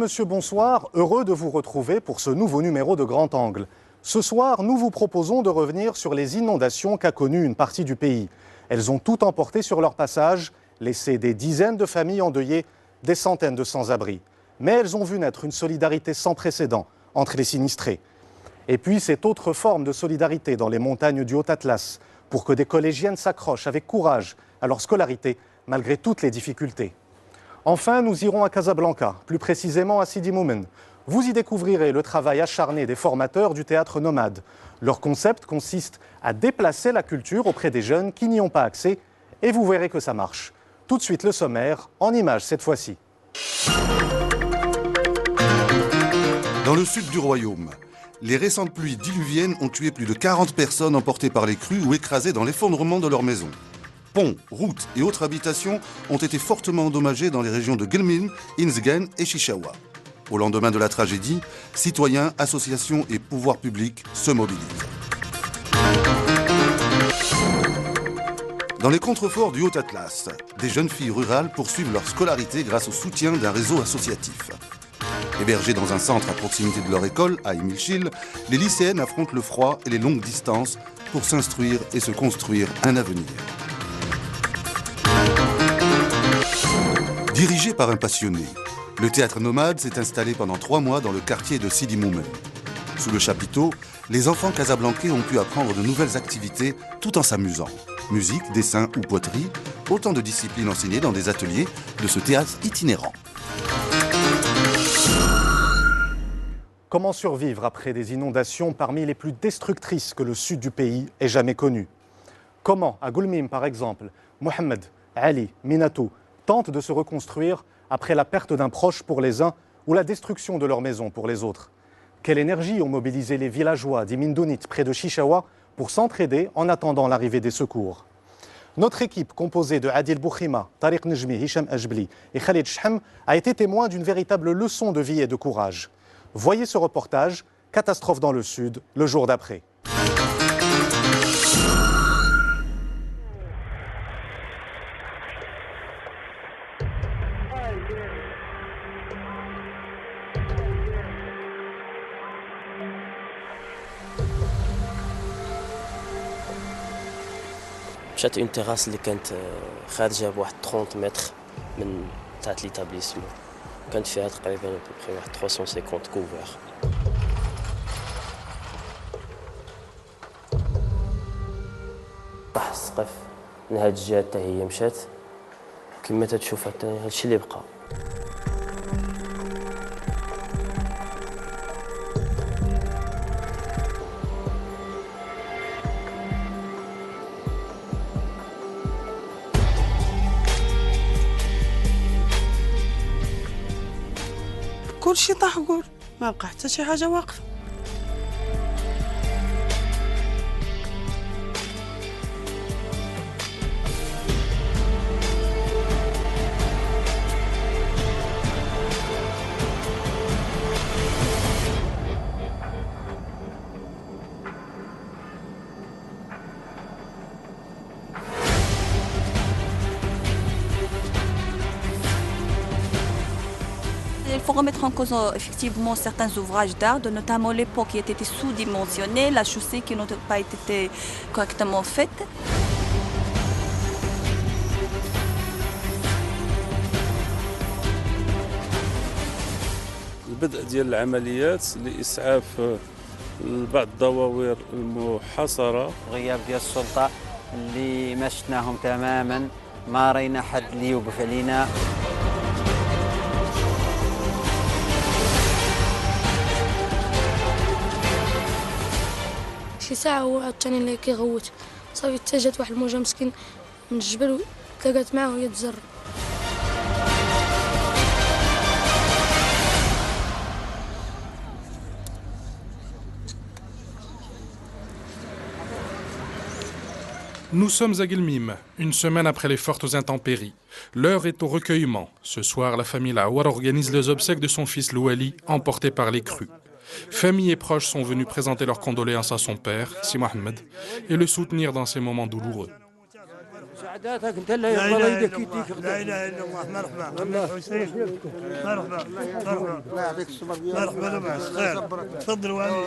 monsieur, bonsoir. Heureux de vous retrouver pour ce nouveau numéro de Grand Angle. Ce soir, nous vous proposons de revenir sur les inondations qu'a connues une partie du pays. Elles ont tout emporté sur leur passage, laissé des dizaines de familles endeuillées, des centaines de sans-abri. Mais elles ont vu naître une solidarité sans précédent entre les sinistrés. Et puis cette autre forme de solidarité dans les montagnes du Haut-Atlas, pour que des collégiennes s'accrochent avec courage à leur scolarité, malgré toutes les difficultés. Enfin, nous irons à Casablanca, plus précisément à Sidi Moumen. Vous y découvrirez le travail acharné des formateurs du théâtre nomade. Leur concept consiste à déplacer la culture auprès des jeunes qui n'y ont pas accès, et vous verrez que ça marche. Tout de suite le sommaire, en images cette fois-ci. Dans le sud du royaume, les récentes pluies diluviennes ont tué plus de 40 personnes emportées par les crues ou écrasées dans l'effondrement de leurs maisons. Ponts, routes et autres habitations ont été fortement endommagées dans les régions de Guelmim, Inzgen et Chichaoua. Au lendemain de la tragédie, citoyens, associations et pouvoirs publics se mobilisent. Dans les contreforts du Haut-Atlas, des jeunes filles rurales poursuivent leur scolarité grâce au soutien d'un réseau associatif. Hébergées dans un centre à proximité de leur école, à Emilchil, les lycéennes affrontent le froid et les longues distances pour s'instruire et se construire un avenir. Dirigé par un passionné, le théâtre nomade s'est installé pendant 3 mois dans le quartier de Sidi Moumen. Sous le chapiteau, les enfants casablancais ont pu apprendre de nouvelles activités tout en s'amusant. Musique, dessin ou poterie, autant de disciplines enseignées dans des ateliers de ce théâtre itinérant. Comment survivre après des inondations parmi les plus destructrices que le sud du pays ait jamais connues? Comment, à Goulmim par exemple, Mohamed, Ali, Minatou tentent de se reconstruire après la perte d'un proche pour les uns ou la destruction de leur maison pour les autres? Quelle énergie ont mobilisé les villageois d'Imindounit près de Chichaoua pour s'entraider en attendant l'arrivée des secours? Notre équipe, composée de Adil Boukhima, Tariq Nejmi, Hicham Ajbli et Khalid Chhem, a été témoin d'une véritable leçon de vie et de courage. Voyez ce reportage, Catastrophe dans le Sud, le jour d'après. مشات اون تيراس اللي كانت خارجه بواحد 30 متر من تاع ليتابليسمون كانت فيها تقريبا واحد 350 كوفر. راح السقف من هاد الجهه حتى هي مشات كما تتشوف حتى هادشي اللي بقى. كل شيء طاح قول ما بقى حتى شي حاجه واقفه. Il faut remettre en cause effectivement certains ouvrages d'art, notamment l'époque qui était sous-dimensionnée, la chaussée qui n'a pas été correctement faite. البدء ديال العمليات لإسعاف بعض الدواوير المحاصرة. غياب ديال السلطة اللي ما شفناهم تماما، ما رينا حد اللي يوقف علينا. شي ساعة هو عاوتاني اللي كيغوت صافي اتجهت واحد الموجة مسكين من الجبل وتلاقات معاه وهي تزر. Nous sommes à Guelmim, une semaine après les fortes intempéries. L'heure est au recueillement. Ce soir, la famille Lawar organise les obsèques de son fils Louali, emporté par les crues. Famille et proches sont venus présenter leurs condoléances à son père, Si Mohamed, et le soutenir dans ces moments douloureux. سعداتك انت اللي الله يديك يديك لا اله الا الله. مرحبا حسين. مرحبا مرحبا خير. تفضل والي.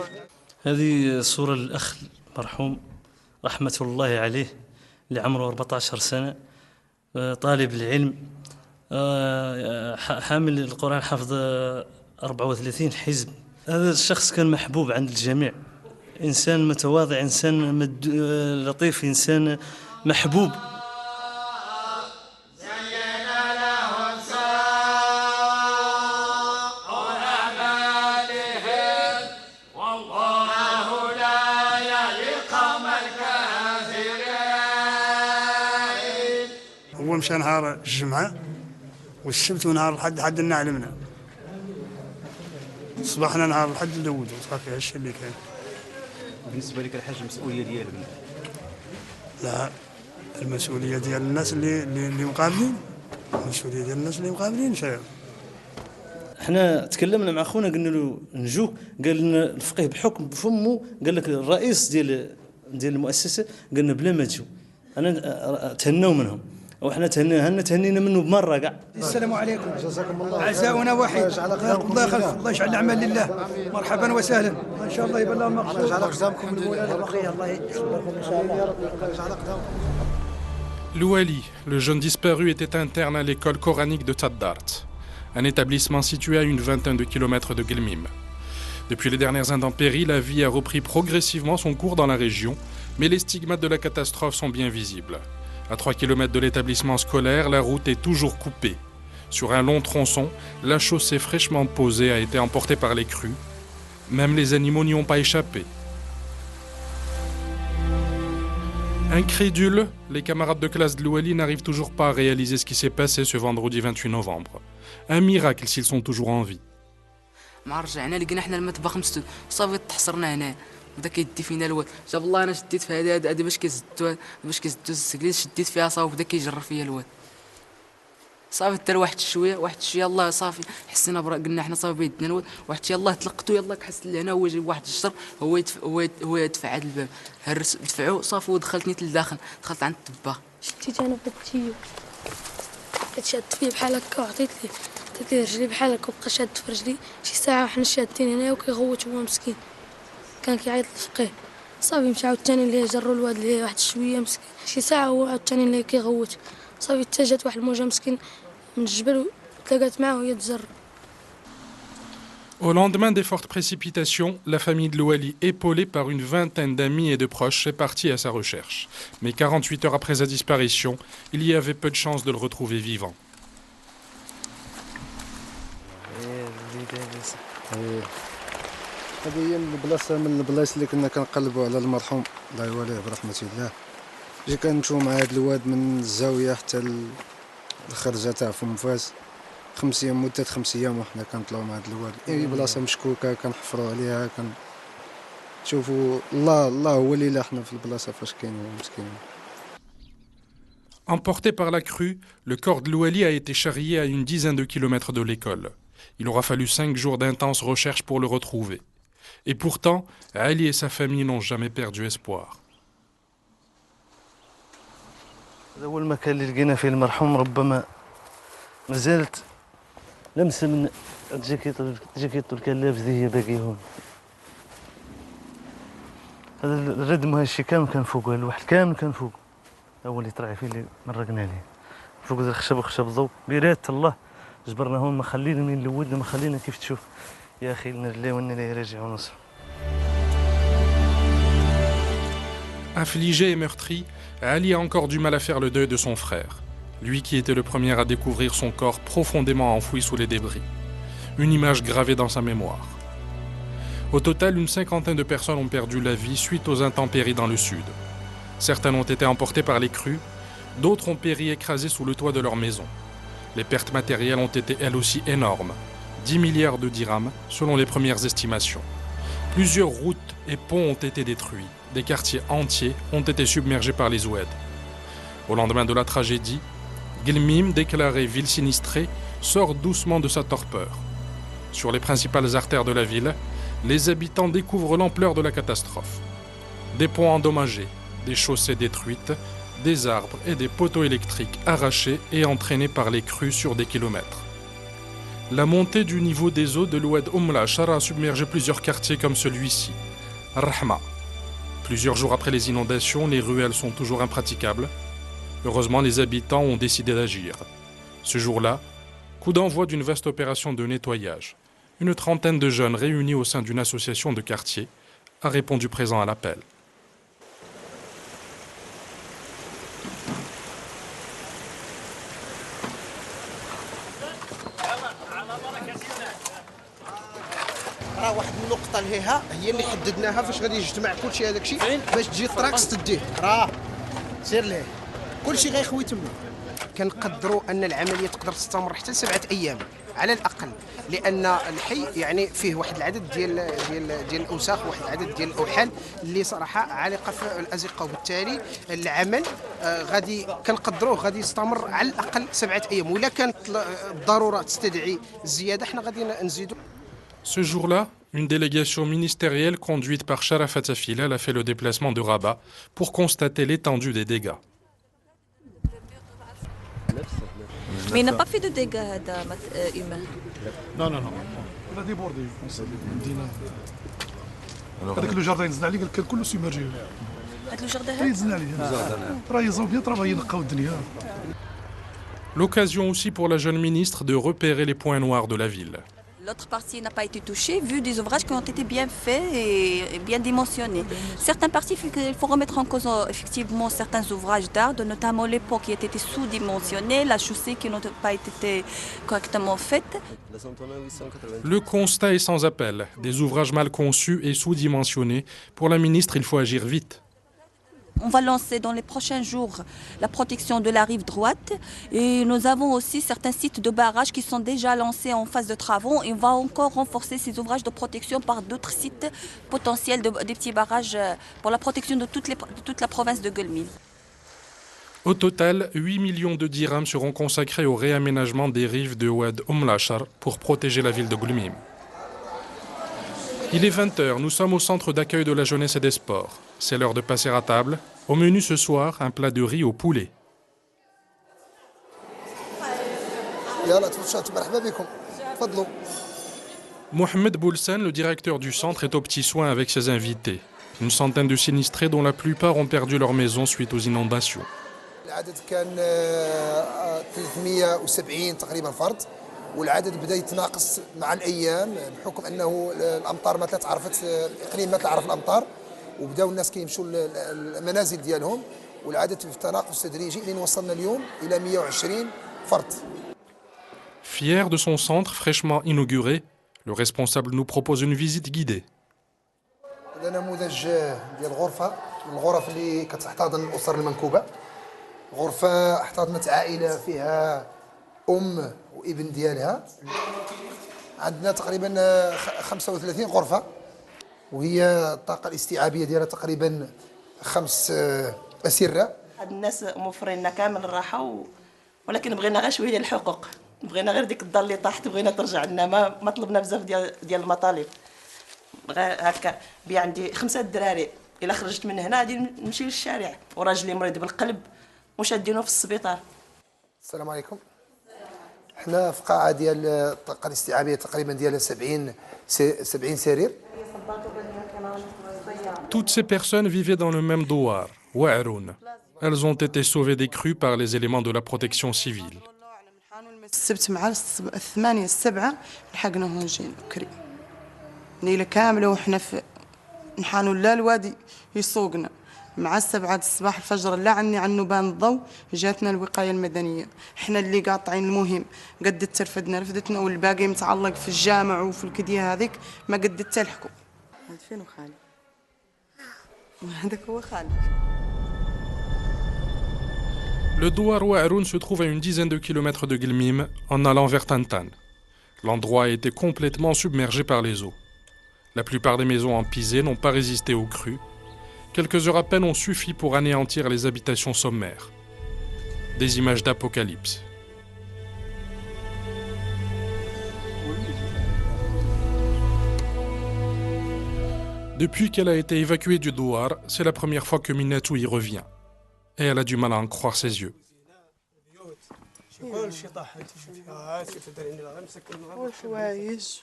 هذه صورة للأخ المرحوم رحمة الله عليه اللي عمره 14 سنة، طالب العلم، حامل القرآن، حفظ 34 حزب. هذا الشخص كان محبوب عند الجميع، إنسان متواضع، إنسان لطيف، إنسان محبوب. هو مشى نهار الجمعة والسبت ونهار الحد حد نعلمنا. صبحنا نهار الحد ندود وصافي هالشيء اللي كان. بالنسبة لك الحاج المسؤولية ديالك؟ لا، المسؤولية ديال الناس اللي مقابلين، المسؤولية ديال الناس اللي مقابلين شايف. احنا تكلمنا مع خونا قلنا له نجوك، قال لنا الفقيه بحكم بفمه، قال لك الرئيس ديال المؤسسة، قلنا بلا ما تجوا. انا تهنوا منهم وحنا تهنينا منه بمره كاع. السلام عليكم، جزاكم الله. اعزاؤنا واحد، الله يخلف، الله يجعل الاعمال لله. مرحبا وسهلا، ان شاء الله يبلغ مقصود. يجعل اقدامكم المولى البقيه، الله يحفظكم ان شاء الله يا رب، يجعل اقدامكم. Louali, le jeune disparu, était interne à l'école coranique de Tzaddart, un établissement situé à une vingtaine de kilomètres de Guelmim. Depuis les dernières intempéries, la vie a repris progressivement son cours dans la région, mais les stigmates de la catastrophe sont bien visibles. À 3 km de l'établissement scolaire, la route est toujours coupée. Sur un long tronçon, la chaussée fraîchement posée a été emportée par les crues. Même les animaux n'y ont pas échappé. Incrédules, les camarades de classe de Louali n'arrivent toujours pas à réaliser ce qui s'est passé ce vendredi 28 novembre. Un miracle s'ils sont toujours en vie. بداك يدي فينا الواد، جاب الله انا شديت في هذه باش كيزدو السكليت، شديت فيها صافي وبدا كيجر فيا الواد. صافي حتى واحد شويه الله صافي حسينا قلنا حنا صافي بيدنا الواد، واحد شويه الله طلقتو يلاه كحس لهنا، هو جايب واحد الشر، هو يدفع هذا الباب، دفعوه صافي ودخلتني للداخل، دخلت عند الطباخ. شديت انا بديو شدت فيه بحال هكا وعطيت ليه رجلي بحال هكا، وبقى شاد في رجلي شي ساعه وحنا شادين هنايا وكيغوت هو مسكين، كان كيعيط للفقيه. صافي مشى عاوتاني اللي جروا الواد اللي واحد شويه مسكين، شي ساعه هو عاوتاني اللي كيغوت. صافي حتى جات واحد الموجه مسكين من الجبل وتلاقات معاه وهي تجر. Au lendemain des fortes précipitations, la famille de Louali, épaulée par une vingtaine d'amis et de proches, est partie à sa recherche. Mais 48 heures après sa disparition, il y avait peu de chances de le retrouver vivant. هذه هي من البلايص اللي كنا كنقلبوا على المرحوم الله يواليه برحمة الله. جي كنمشيو مع هذا الواد من الزاوية حتى الخرجة تاع فم فاس، 5 أيام، مدة 5 أيام وحنا كنطلعوا مع هذا الواد. أي بلاصة مشكوكة كنحفروا عليها، كنشوفوا الله هو اللي لاحنا في البلاصة فاش كاينين مسكينين. Emporté par la crue, le corps de Louali a été charrié à une dizaine de kilomètres de l'école. Il aura fallu 5 jours d'intenses recherches pour le retrouver. Et pourtant, Ali et sa famille n'ont jamais perdu espoir. هذا هو المكان اللي لقينا فيه المرحوم، ربما مازالت لمسه من جاكيطو الكلاف ذي باقي هون. هذا الردم هالشي كامل كان فوق، الواحد كامل كان فوق، هو اللي طلع فيه اللي مرقنا عليه فوق الخشب وخشب ضوء. بإرادة الله جبرنا هون، ما خلينا من لودنا، ما خلينا كيف تشوف يا أخي، إنا لله وإنا إليه راجعون. Affligé et meurtri, Ali a encore du mal à faire le deuil de son frère, lui qui était le premier à découvrir son corps profondément enfoui sous les débris. Une image gravée dans sa mémoire. Au total, une 50aine de personnes ont perdu la vie suite aux intempéries dans le sud. Certaines ont été emportées par les crues, d'autres ont péri écrasées sous le toit de leur maison. Les pertes matérielles ont été elles aussi énormes, 10 milliards de dirhams selon les premières estimations. Plusieurs routes et ponts ont été détruits, des quartiers entiers ont été submergés par les oueds. Au lendemain de la tragédie, Guelmim, déclarée ville sinistrée, sort doucement de sa torpeur. Sur les principales artères de la ville, les habitants découvrent l'ampleur de la catastrophe. Des ponts endommagés, des chaussées détruites, des arbres et des poteaux électriques arrachés et entraînés par les crues sur des kilomètres. La montée du niveau des eaux de l'oued Al-Ashar a submergé plusieurs quartiers comme celui-ci, Rahma. Plusieurs jours après les inondations, les ruelles sont toujours impraticables. Heureusement, les habitants ont décidé d'agir. Ce jour-là, coup d'envoi d'une vaste opération de nettoyage. Une trentaine de jeunes réunis au sein d'une association de quartier a répondu présent à l'appel. راه واحد النقطة لهيها هي اللي حددناها فاش غادي يجتمع كلشي هذاك الشيء باش تجي الطراكس تديه راه سير ليه كلشي غيخوي تما كنقدروا ان العملية تقدر تستمر حتى 7 أيام على الأقل لأن الحي يعني فيه واحد العدد ديال الأوساخ واحد العدد ديال الأوحال اللي صراحة عالقة في الأزقة وبالتالي العمل غادي كنقدروه غادي يستمر على الأقل 7 أيام وإلا كانت الضرورة تستدعي الزيادة حنا غادي نزيدوا. Ce jour-là, une délégation ministérielle conduite par Sharafat Afilal a fait le déplacement de Rabat pour constater l'étendue des dégâts. Mais il n'a pas fait de dégâts humains. Non. Il a débordé. هذاك لو جاردين نزل عليه قال لك كله سيمرجي. هذاك لو جاردين يزن عليه. راه يزون بيان طرافاي نقاو الدنيا. L'occasion aussi pour la jeune ministre de repérer les points noirs de la ville. L'autre partie n'a pas été touchée, vu des ouvrages qui ont été bien faits et bien dimensionnés. Certaines parties, il faut remettre en cause effectivement certains ouvrages d'art, notamment les ponts qui étaient sous-dimensionnés, la chaussée qui n'a pas été correctement faite. Le constat est sans appel. Des ouvrages mal conçus et sous-dimensionnés. Pour la ministre, il faut agir vite. On va lancer dans les prochains jours la protection de la rive droite et nous avons aussi certains sites de barrages qui sont déjà lancés en phase de travaux et on va encore renforcer ces ouvrages de protection par d'autres sites potentiels, des petits barrages pour la protection de toute la province de Guelmim. Au total, 8 millions de dirhams seront consacrés au réaménagement des rives de Oued Al-Ashar pour protéger la ville de Guelmim. Il est 20h, nous sommes au centre d'accueil de la jeunesse et des sports. C'est l'heure de passer à table. Au menu ce soir, un plat de riz au poulet. Mohamed Boulsen, le directeur du centre, est aux petits soins avec ses invités. Une centaine de sinistrés dont la plupart ont perdu leur maison suite aux inondations. والعدد بدا يتناقص مع الايام بحكم انه الامطار ما تعرفت الاقليم ما تعرف الامطار وبداو الناس كيمشوا للمنازل ديالهم والعدد في تناقص تدريجي لين وصلنا اليوم الى 120 فرد. Fier de son centre fraîchement inauguré, le responsable nous propose une visite guidée. هذا نموذج ديال غرفه من الغرف اللي كتحتضن الاسر المنكوبه. غرفه احتضنت عائله فيها وابن ديالها عندنا تقريبا 35 غرفه وهي الطاقه الاستيعابيه ديالها تقريبا 5 اسره. هاد الناس موفرين لنا كامل الراحه ولكن بغينا غير شويه ديال الحقوق بغينا غير ديك الدار اللي طاحت بغينا ترجع لنا ما طلبنا بزاف ديال المطالب غير هكا بي عندي 5 دراري الا خرجت من هنا غادي نمشي للشارع وراجلي مريض بالقلب وشادينه في السبيطار. السلام عليكم. حنا في قاعه ديال الطاقه الاستيعابيه تقريبا ديالها 70 سرير. Toutes ces personnes vivaient dans le même douar, Wa'aroun. Elles ont été sauvées des crues par les éléments de la protection civile. السبت مع 8 7 لحقناهم جايين بكري ليله كامله وحنا في نحانوا لا الوادي يسوقنا مع 7 الصباح الفجر لا عني بان الضوء جاتنا الوقايه المدنيه احنا اللي قاطعين المهم قد ترفدنا رفدتنا والباقي متعلق في الجامع وفي الكديه هذيك ما قد تلحقوا. هذا فين خالي؟ هذاك هو خالي. Le douar Wa'aroun se trouve à une dizaine de kilomètres de Guelmim en allant vers Tantan. L'endroit a été complètement submergé par les eaux. La plupart des maisons en pisé n'ont pas résisté aux crues. Quelques heures à peine ont suffi pour anéantir les habitations sommaires. Des images d'apocalypse. Depuis qu'elle a été évacuée du douar, c'est la première fois que Minatou y revient. et elle a du mal à en croire ses yeux.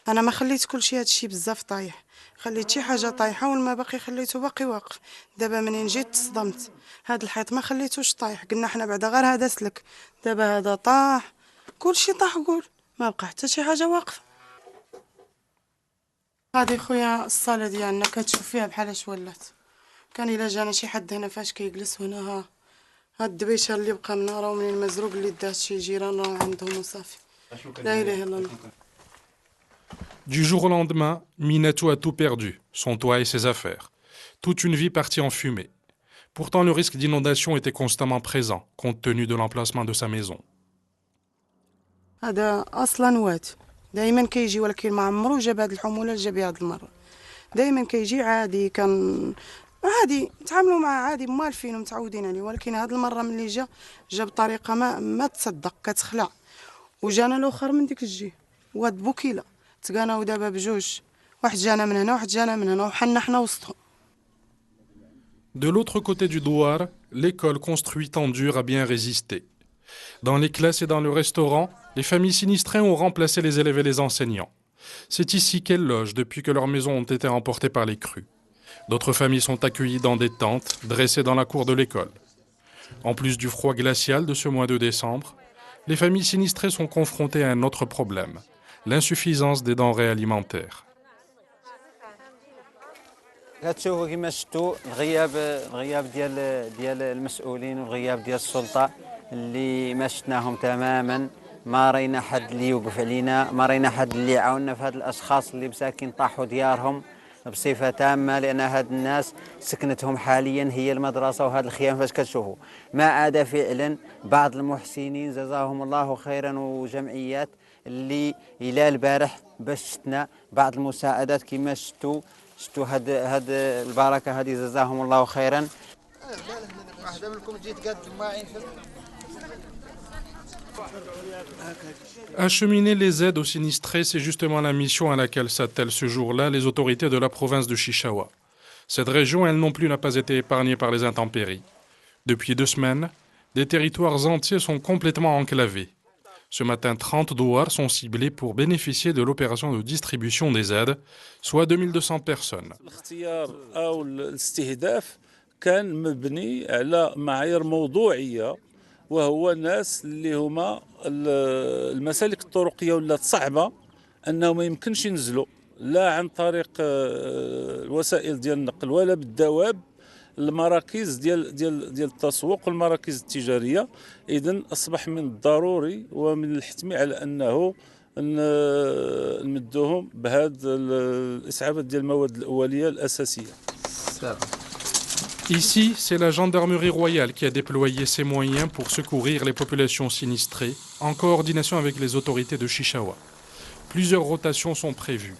انا ما خليت كل شيء هادشي بزاف طايح خليت شي حاجه طايحه والما باقي خليته باقي واقف دابا منين جيت تصدمت هاد الحيط ما خليتوش طايح قلنا حنا بعدا غير هذا سلك دابا هذا طاح كل شيء طاح قول ما بقى حتى شي حاجه واقفه هادي خويا الصاله ديالنا كتشوف فيها بحال اش ولات كان الا جانا شي حد هنا فاش كيجلس هنا ها هاد الدبيشه اللي بقى من راه منين المزروق اللي دات شي جيران راه عندهم وصافي لا اله الا الله. Du jour au lendemain, Minatou a tout perdu, son toit et ses affaires. Toute une vie partie en fumée. Pourtant, le risque d'inondation était constamment présent, compte tenu de l'emplacement de sa maison. هذا اصلا وات دائما كيجي ولكن ما عمرو جاب هاد الحموله جاب هاد المره دائما كيجي عادي كان عادي نتعاملوا معاه عادي موالفين ومتعودين عليه ولكن هاد المره ملي جا بطريقه ما تصدق كتخلع وجانا الاخر من ديك الجهه واد بوكيله تلقاناو دابا بجوج واحد جانا من هنا واحد جانا من هنا وحنا حنا وسطهم. De l'autre côté du douar, l'école construite en dur a bien résisté. Dans les classes et dans le restaurant, les familles sinistrées ont remplacé les élèves et les enseignants. C'est ici qu'elles logent depuis que leurs maisons ont été emportées par les crues. D'autres familles sont accueillies dans des tentes dressées dans la cour de l'école. En plus du froid glacial de ce mois de décembre, les familles sinistrées sont confrontées à un autre problème, l'insuffisance des denrées alimentaires. كتشوفوا كما شفتوا الغياب ديال المسؤولين والغياب ديال السلطه اللي ما شفناهم تماما ما رينا حد اللي يوقف علينا ما رينا حد اللي يعاوننا في هاد الاشخاص اللي مساكين طاحوا ديارهم بصفه تامه لان هاد الناس سكنتهم حاليا هي المدرسه وهاد الخيام فاش كتشوفوا ما عدا فعلا بعض المحسنين جزاهم الله خيرا وجمعيات اللي الى البارح باش شفنا بعض المساعدات كما شفتوا هاد البركه هذه جزاهم الله خيرا. واحده منكم جيت قد معي Acheminer les aides aux sinistrés, c'est justement la mission à laquelle s'attellent ce jour-là les autorités de la province de Chichaoua. Cette région, elle non plus, n'a pas été épargnée par les intempéries. Depuis 2 semaines, des territoires entiers sont complètement enclavés. Ce matin, 30 douars sont ciblés pour bénéficier de l'opération de distribution des aides, soit 2200 personnes. كان مبني على معايير موضوعيه وهو الناس اللي هما المسالك الطرقيه ولات صعبه انه ما يمكنش ينزلوا لا عن طريق الوسائل ديال النقل ولا بالدواب المراكز ديال التسوق والمراكز التجاريه. اذا اصبح من الضروري ومن الحتمي على انه نمدوهم بهذا الاسعافات ديال المواد الاوليه الاساسيه. Ici, c'est la gendarmerie royale qui a déployé ses moyens pour secourir les populations sinistrées, en coordination avec les autorités de Chichaoua. Plusieurs rotations sont prévues.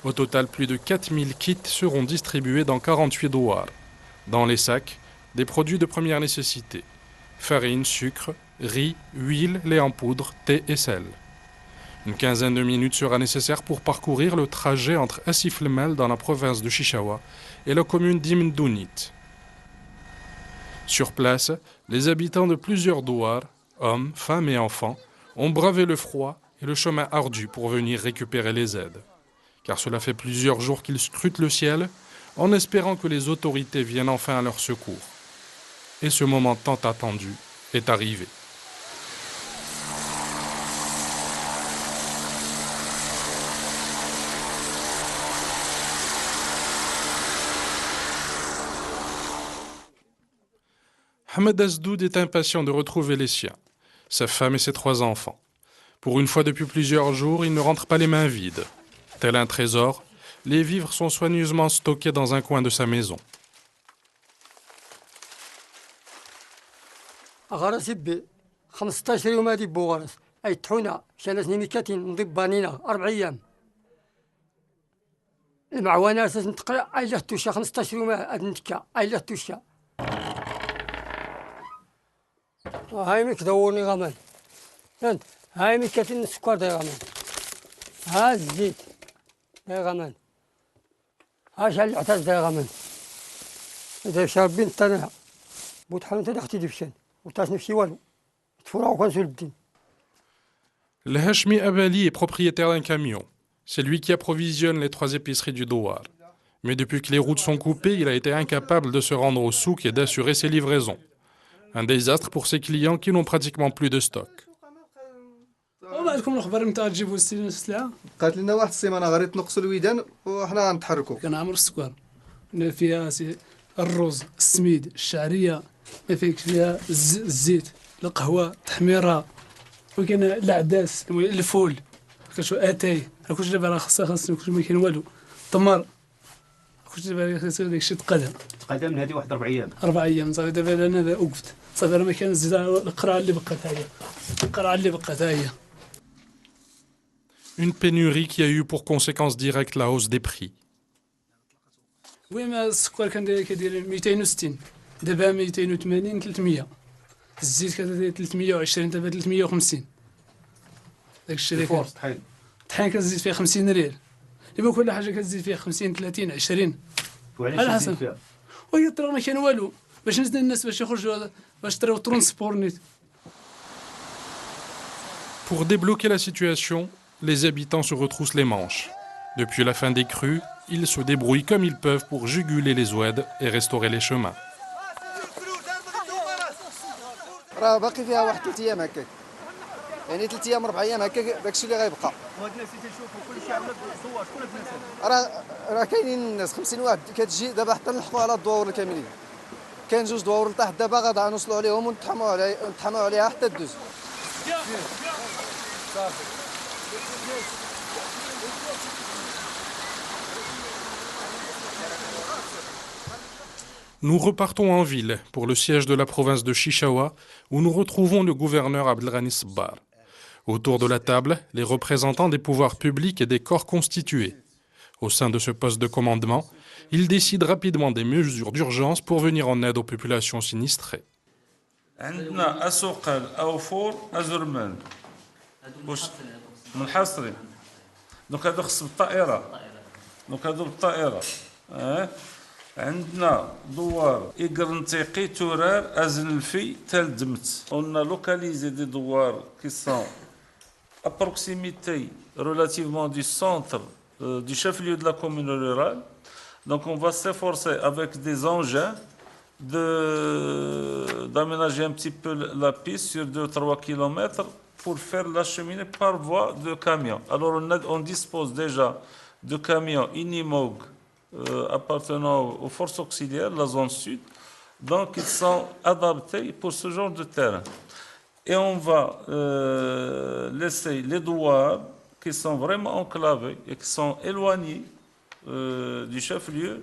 Au total, plus de 4000 kits seront distribués dans 48 douars. Dans les sacs, des produits de première nécessité. Farine, sucre, riz, huile, lait en poudre, thé et sel. Une quinzaine de minutes sera nécessaire pour parcourir le trajet entre Asiflemel dans la province de Chichaoua et la commune d'Imdounit. Sur place, les habitants de plusieurs douars, hommes, femmes et enfants, ont bravé le froid et le chemin ardu pour venir récupérer les aides. Car cela fait plusieurs jours qu'ils scrutent le ciel en espérant que les autorités viennent enfin à leur secours. Et ce moment tant attendu est arrivé. Ahmed Azdoud est impatient de retrouver les siens, sa femme et ses 3 enfants. Pour une fois depuis plusieurs jours, il ne rentre pas les mains vides. Tel un trésor, les vivres sont soigneusement stockés dans un coin de sa maison. غرس بي 15 يوم هذه بوغرس اي طحونا شالتني ميكاتين نضيب بانينا 4 ايام المعوانه اساس نتقرا اي لا توشا 15 يوم هاد نتكا اي لا توشا هاي ميك دورني غمان فهمت هاي ميكاتين السكر داي غمان ها الزيت داي غمان ها شال العتاز داي غمان داي شاربين الطناها بوت حال انت دختي ديفشان وتاش نفسي والو تفورا وكنسول الدين. Le Hashmi Abali est propriétaire d'un camion. C'est lui qui approvisionne les 3 épiceries du Douar. Mais depuis que les routes sont coupées, il a été incapable de se rendre au souk et d'assurer ses livraisons. Un désastre pour ses clients qui n'ont pratiquement plus de stock. وبعدكم الأخبار متاع تجيبوا السلعة؟ قالت لنا واحد السيمانة غادي تنقصوا الويدان وحنا غنتحركوا. كان عامر السكر فيها الرز، السميد، الشعرية، ما فيكش فيها الزيت، القهوة، التحميرة، وكاين العداس، الفول، كنشوف اتاي، كلشي دابا راه خاص كلشي ما كاين والو، التمر، كلشي دابا خاص داكشي تقدم. تقدم من هذه واحد 4 أيام. 4 أيام صافي دابا انا وقفت، صافي راه ما كان زيد القرعة اللي بقات هي، القرعة اللي بقات هي. Une pénurie qui a eu pour conséquence directe la hausse des prix. وين السكر كان كيدير 260 دابا 280 300 الزيت كتدير 320 دابا 350 داك الشيء اللي كاين الطحين كتزيد فيه 50 ريال دابا كل حاجه كتزيد فيها 50 30 20 على حسب وهي الطريق ما كاين والو باش نزل الناس باش يخرجوا باش يطريو ترونسبور نيت. Pour débloquer la situation, les habitants se retroussent les manches. Depuis la fin des crues, ils se débrouillent comme ils peuvent pour juguler les oueds et restaurer les chemins. راه باقي فيها واحد 3 أيام هكاك. يعني 3 أيام 4 أيام هكاك داكشي اللي غيبقى. وهاد الناس اللي تنشوفوا كلشي عامل الدوار، شكون هاد الناس؟ راه كاينين الناس 50 واحد كتجي دابا حتى نحطوا على الدواور الكاملين. كاين 2 دواور لتحت دابا غادي نوصلوا عليهم ونتحموا عليها حتى تدوز. صافي. Nous repartons en ville pour le siège de la province de Chichaoua où nous retrouvons le gouverneur Abdelghani Sabbar. Autour de la table, les représentants des pouvoirs publics et des corps constitués. Au sein de ce poste de commandement, ils décident rapidement des mesures d'urgence pour venir en aide aux populations sinistrées. عندنا أسوقال أوفور أزرمان منحصرين دونك هادو خص بالطائرة دونك هادو بالطائرة عندنا دوار إقرنتيقي تورار أزنلفي تال دمت on a localisé des douars qui sont à proximité relativement du centre du chef-lieu de la commune rurale donc on va s'efforcer avec des engins d'aménager un petit peu la piste sur 2-3 km pour faire la cheminée par voie de camion. Alors on dispose déjà de camions Unimog appartenant aux forces auxiliaires, la zone sud, donc ils sont adaptés pour ce genre de terrain. Et on va laisser les douars qui sont vraiment enclavés et qui sont éloignés du chef-lieu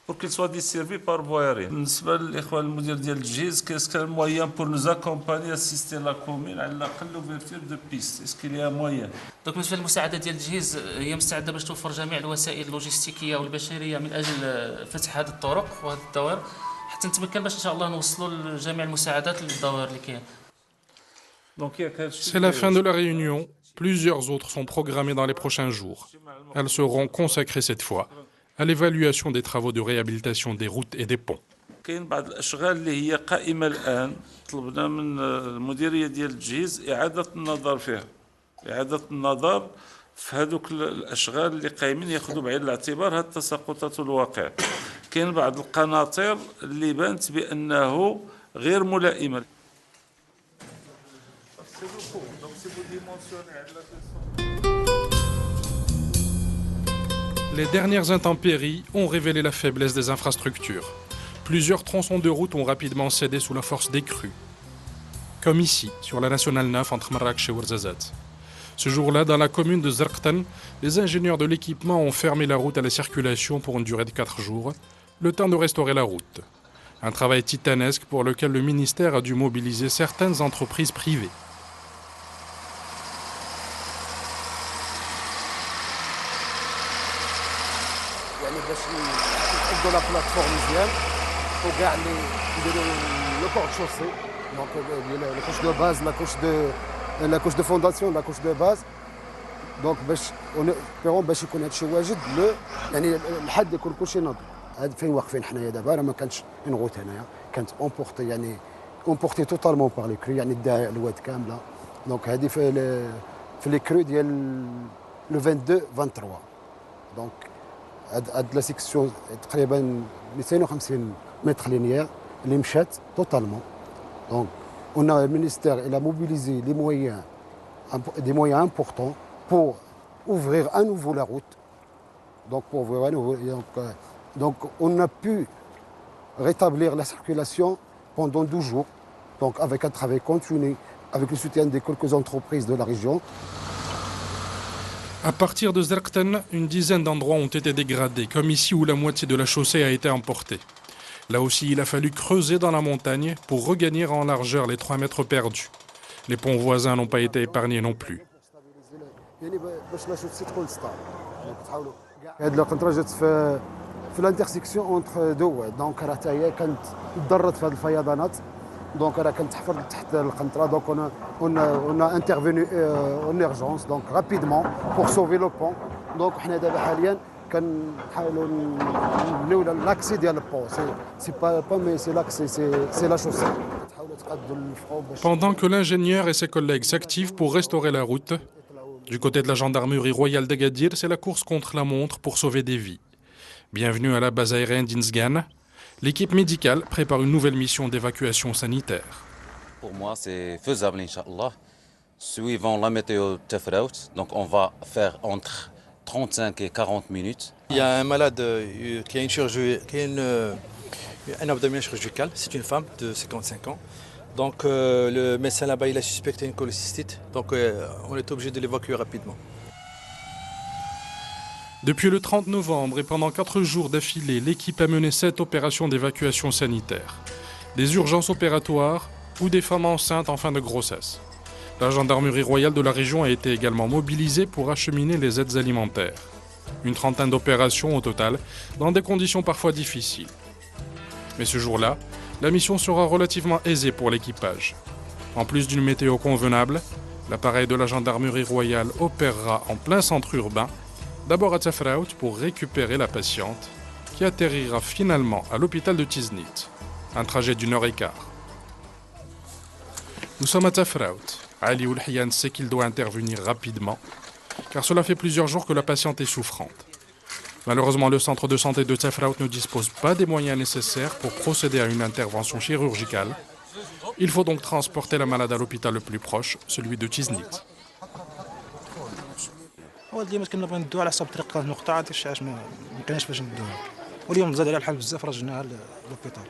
pour qu'ils soient desservis par voie aérienne. بالنسبة للإخوان المدير ديال التجهيز qu'est-ce qu'il y a moyen pour nous accompagner assister la commune على الأقل l'ouverture de piste est-ce qu'il y a moyen دونك بالنسبة للمساعدة ديال التجهيز هي مستعدة باش توفر جميع الوسائل اللوجستيكية والبشرية من أجل فتح هذه الطرق وهذه الدوائر حتى نتمكن باش إن شاء الله نوصلوا جميع المساعدات للدوائر اللي كاين. C'est la fin de la réunion. Plusieurs autres sont programmées dans les prochains jours. Elles seront consacrées cette fois à l'évaluation des travaux de réhabilitation des routes et des ponts. كاين بعض الاشغال اللي هي قائمه الان طلبنا من المديريه ديال التجهيز اعاده النظر فيها اعاده النظر في هذوك الاشغال اللي قايمين ياخذوا بعين الاعتبار هذه التساقطات الواقع كاين بعض القناطر اللي بانت بانه غير ملائمه. Les dernières intempéries ont révélé la faiblesse des infrastructures. Plusieurs tronçons de route ont rapidement cédé sous la force des crues. Comme ici, sur la nationale 9 entre Marrakech et Ouarzazate. Ce jour-là, dans la commune de Zarqtan, les ingénieurs de l'équipement ont fermé la route à la circulation pour une durée de 4 jours, le temps de restaurer la route. Un travail titanesque pour lequel le ministère a dû mobiliser certaines entreprises privées. la plateforme مزيان وكاع اللي نديروا لو كور شوسي دونك لا كوش دو باز لا كوش دو فونداسيون لا كوش دو باز دونك باش اونيبيرون باش يكون هادشي واجد يعني الحد يكون كلشي ناضي. هاد فين واقفين حنايا دابا راه ما كانش اون غوت هنايا كانت امبورتي يعني امبورتي توتالمون بار لي كرو يعني داها الواد كامله دونك هذه في لي كرو ديال لو 22 23 دونك هاد لا سيكسيون تقريبا 250 متر لينيير اللي مشات توتالمون دونك on a le ministère il a mobilisé des moyens importants pour ouvrir à nouveau la route donc on a pu rétablir la circulation pendant 12 jours donc avec un travail continu avec le soutien de quelques entreprises de la région. À partir de Zerkten, une dizaine d'endroits ont été dégradés, comme ici où la moitié de la chaussée a été emportée. Là aussi, il a fallu creuser dans la montagne pour regagner en largeur les 3 mètres perdus. Les ponts voisins n'ont pas été épargnés non plus. هذه القنطره جات في الانترسيكسيون اونتر دو واد دونك راه حتى هي كانت تضرت في هذه الفيضانات دونك راه كانت تحفر تحت القنطره دونك on a intervenu en urgence donc rapidement pour sauver le pont دونك حنا دابا حاليا كنحاولوا نبنيو لاكسي ديال البون سي با مي سي لاكسي سي لا شوسي. Pendant que l'ingénieur et ses collègues s'activent pour restaurer la route, du côté de la gendarmerie royale d'Agadir, c'est la course contre la montre pour sauver des vies. Bienvenue à la base aérienne d'Inzgan. L'équipe médicale prépare une nouvelle mission d'évacuation sanitaire. Pour moi, c'est faisable, Inch'Allah. Suivant la météo Tafraout, donc on va faire entre 35 et 40 minutes. Il y a un malade qui a une chirurgie, un abdomen chirurgical, c'est une femme de 55 ans. Donc le médecin là-bas, il a suspecté une cholécystite, donc on est obligé de l'évacuer rapidement. Depuis le 30 novembre et pendant 4 jours d'affilée, l'équipe a mené 7 opérations d'évacuation sanitaire. Des urgences opératoires ou des femmes enceintes en fin de grossesse. La gendarmerie royale de la région a été également mobilisée pour acheminer les aides alimentaires. Une trentaine d'opérations au total, dans des conditions parfois difficiles. Mais ce jour-là, la mission sera relativement aisée pour l'équipage. En plus d'une météo convenable, l'appareil de la gendarmerie royale opérera en plein centre urbain, d'abord à Tafraout pour récupérer la patiente, qui atterrira finalement à l'hôpital de Tiznit. Un trajet d'1 heure et quart. Nous sommes à Tafraout. Ali Oulhian sait qu'il doit intervenir rapidement, car cela fait plusieurs jours que la patiente est souffrante. Malheureusement, le centre de santé de Tafraout ne dispose pas des moyens nécessaires pour procéder à une intervention chirurgicale. Il faut donc transporter la malade à l'hôpital le plus proche, celui de Tiznit. اول ديما كنا بغينا ندوها على حساب الطريق المقطعه داك الشيء علاش ما كانش باش ندوها واليوم زاد على الحال بزاف رجعناها للوبيطال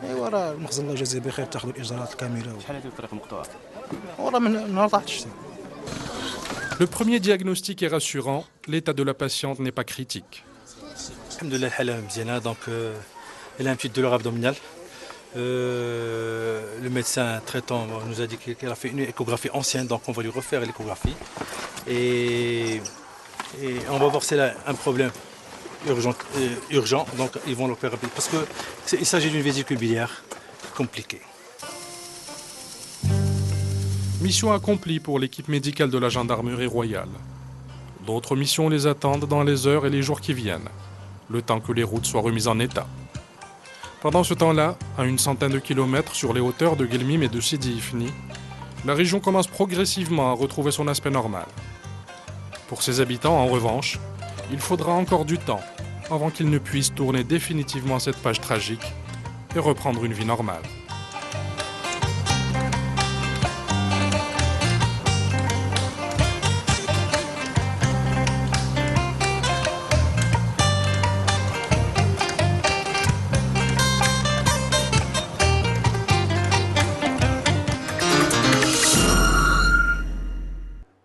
ايوا راه المخزن الله يجازيه بخير تاخذوا الاجراءات الكامله شحال هذه الطريق المقطوعه وراه من نهار طاحت الشتاء. Le premier diagnostic est rassurant, l'état de la patiente n'est pas critique. الحمد لله الحاله مزيانه دونك elle a un petit douleur abdominale. Le médecin traitant nous a dit qu'elle a fait une échographie ancienne, donc on va lui refaire l'échographie. Et on va voir si elle a un problème urgent, donc ils vont l'opérer rapidement. Parce qu'il s'agit d'une vésicule biliaire compliquée. Mission accomplie pour l'équipe médicale de la gendarmerie royale. D'autres missions les attendent dans les heures et les jours qui viennent, le temps que les routes soient remises en état. Pendant ce temps-là, à une centaine de kilomètres sur les hauteurs de Guelmim et de Sidi Ifni, la région commence progressivement à retrouver son aspect normal. Pour ses habitants, en revanche, il faudra encore du temps avant qu'ils ne puissent tourner définitivement cette page tragique et reprendre une vie normale.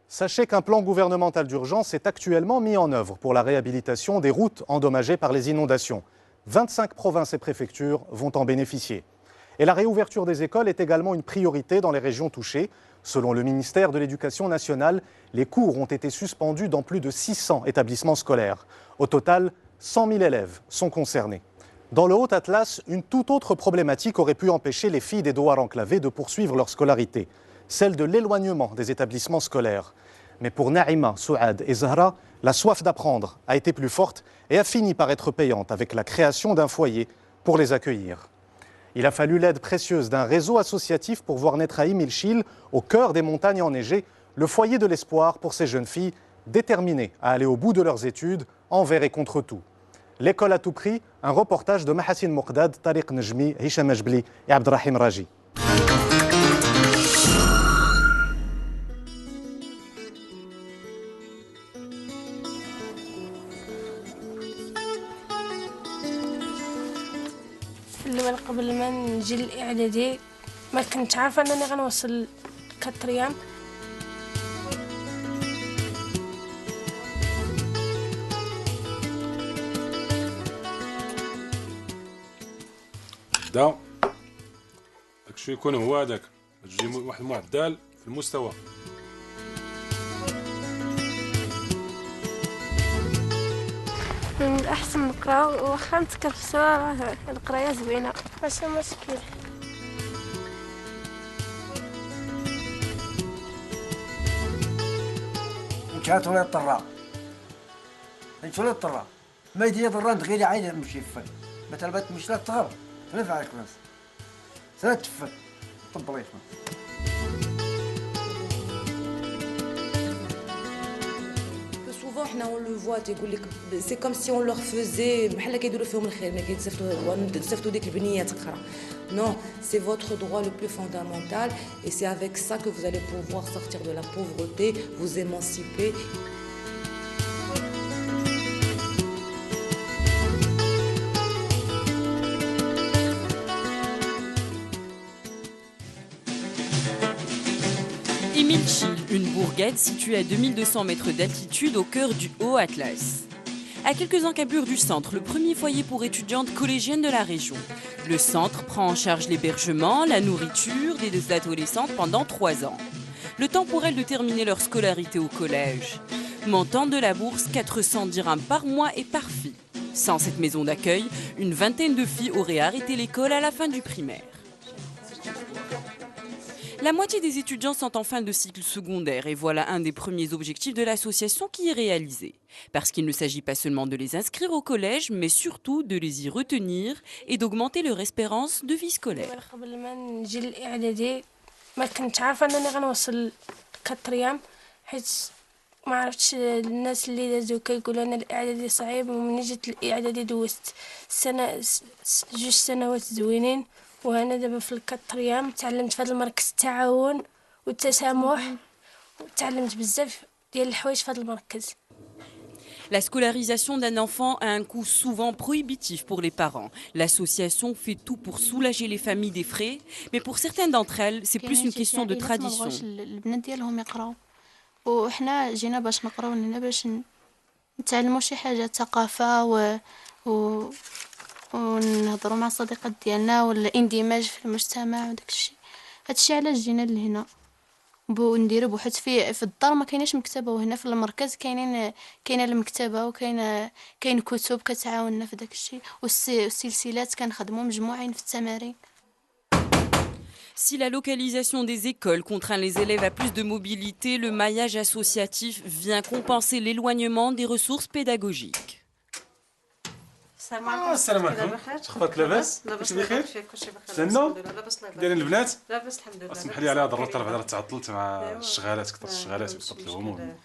Sachez qu'un plan gouvernemental d'urgence est actuellement mis en œuvre pour la réhabilitation des routes endommagées par les inondations. 25 provinces et préfectures vont en bénéficier. Et la réouverture des écoles est également une priorité dans les régions touchées. Selon le ministère de l'Éducation nationale, les cours ont été suspendus dans plus de 600 établissements scolaires. Au total, 100 000 élèves sont concernés. Dans le Haut-Atlas, une toute autre problématique aurait pu empêcher les filles des douars enclavés de poursuivre leur scolarité, celle de l'éloignement des établissements scolaires. Mais pour Naïma, Souad et Zahra, la soif d'apprendre a été plus forte et a fini par être payante avec la création d'un foyer pour les accueillir. Il a fallu l'aide précieuse d'un réseau associatif pour voir naître à Imilchil, au cœur des montagnes enneigées, le foyer de l'espoir pour ces jeunes filles déterminées à aller au bout de leurs études, envers et contre tout. L'école à tout prix, un reportage de Mahassine Moukdad, Tariq Nejmi, Hicham Ajbli et Abdrahim Raji. قبل ما نجي للإعدادي ما كنت عارفة أنني غنوصل كاتريام. دا داكشي يكون هو هذاك تجي واحد المعدل في المستوى. من الأحسن نقراو واخا نتكرفسوا راه القراية زوينة ماشي مشكل. كانت ولا الطراء انت ولا الطراء ما يدير ضران غير عين المشيفن مثلا بات مش لا تغر تنفع عليك ناس سنة تفن طب الله يفهم. Souvent, on le voit, c'est comme si on leur faisait. Non, c'est votre droit le plus fondamental et c'est avec ça que vous allez pouvoir sortir de la pauvreté, vous émanciper. Imilchil, une bourgade située à 2200 mètres d'altitude au cœur du Haut-Atlas. À quelques encablures du centre, le premier foyer pour étudiantes collégiennes de la région. Le centre prend en charge l'hébergement, la nourriture des deux adolescentes pendant 3 ans. Le temps pour elles de terminer leur scolarité au collège. Montant de la bourse, 400 dirhams par mois et par fille. Sans cette maison d'accueil, une vingtaine de filles auraient arrêté l'école à la fin du primaire. La moitié des étudiants sont en fin de cycle secondaire et voilà un des premiers objectifs de l'association qui est réalisé. Parce qu'il ne s'agit pas seulement de les inscrire au collège, mais surtout de les y retenir et d'augmenter leur espérance de vie scolaire. ما عرفتش الناس اللي دازو كيقولوا انا الاعدادي صعيب ومن جيت الاعدادي دوزت سنه 2 سنوات زوينين وأنا دابا في الكاتريام تعلمت في هذا المركز التعاون والتسامح وتعلمت بزاف ديال الحوايج في هذا المركز. La scolarisation d'un enfant a un coût souvent prohibitif pour les parents. L'association fait tout pour soulager les familles des frais, mais pour certaines d'entre elles, c'est plus une question de tradition. البنات ديالهم يقراو وحنا جينا باش نقراو هنا باش نتعلموا شي حاجه ثقافه ونهضروا مع الصديقات ديالنا والاندماج في المجتمع وداك الشيء. هادشي علاش جينا لهنا ونديروا بحث في الدار ما كايناش مكتبه وهنا في المركز كاينه المكتبه كاين كتب كتعاوننا في داك الشيء والسلسلات كنخدموا مجموعين في التمارين. Si la localisation des écoles contraint les élèves à plus de mobilité, le maillage associatif vient compenser l'éloignement des ressources pédagogiques. السلام عليكم. اخبارك لاباس؟ كلشي بخير؟ لأنه دايرين البنات؟ لاباس الحمد لله. اسمح لي على هذا الرد راه تعطلت مع الشغالات كثرت الشغالات وكثرت الهموم.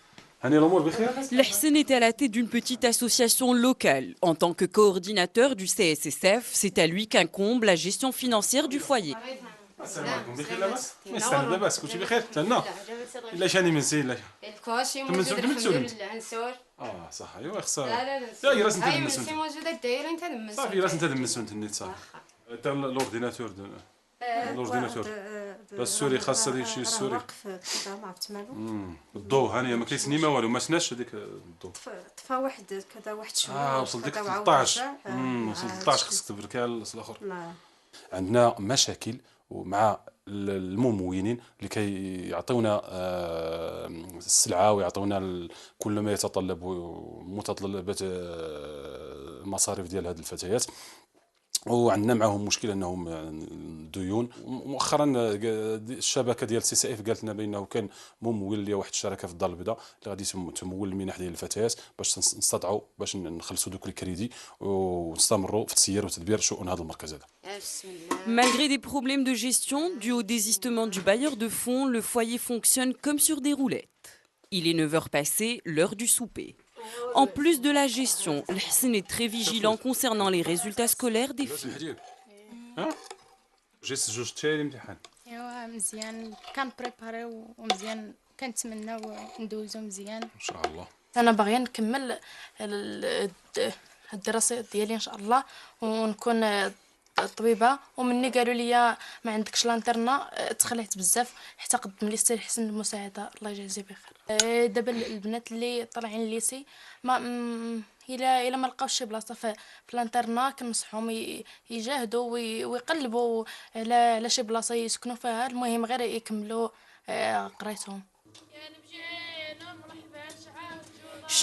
هاني الامور بخير؟ L'Hsen est à la tête d'une petite association locale. En tant que coordinateur du CSSF, c'est à lui qu'incombe la gestion financière du foyer. السلام عليكم بخير لاباس؟ ما يستاهل لاباس كلشي بخير؟ لأنه إلا شاني منسي إلا صح ايوا خصها لا راس انت دمسون صافي راس انت دمسون النت صافي حتى الاورديناتور السوري خاصه ديك الشيء السوري الضوء هانيه ما كيسني ما والو ما سناش هذيك الضوء طفى واحد كذا واحد شويه وصل ديك 13 وصل 13 خصك تبرك على الاخر. عندنا مشاكل ومع الممولين اللي كيعطيونا السلعه ويعطيونا كل ما يتطلب متطلبات المصاريف ديال هذه الفتيات. وعندنا معهم مشكل انهم ديون. مؤخرا الشبكه ديال سي سي اف قالت لنا بانه كان ممول لواحد واحد الشركه في الدار البيضاء اللي غادي تمول المنح ديال الفتيات باش نستطيعوا باش نخلصوا دوك الكريدي ونستمروا في تسيير وتدبير شؤون هذا المركز هذا. Malgré des problèmes de gestion dus au désistement du bailleur de fonds, le foyer fonctionne comme sur des roulettes. Il est 9h passées, l'heure du souper. En plus de la gestion, Hassan est très vigilant concernant les résultats scolaires des filles. ايوا مزيان كان بريباري ومزيان كنتمنى ندوزو مزيان ان شاء الله. انا باغيه نكمل الدراسه ديالي ان شاء الله ونكون طبيبه. ومني قالوا لي ما عندكش لانترنا تخلعت بزاف حتى قدم لي السي حسن المساعده الله يجازيه بخير. دابا البنات اللي طالعين الليسي ما الا ما لقاوش شي بلاصه في لانترنا كنصحهم يجاهدوا ويقلبوا على شي بلاصه يسكنوا فيها. المهم غير يكملوا قرايتهم.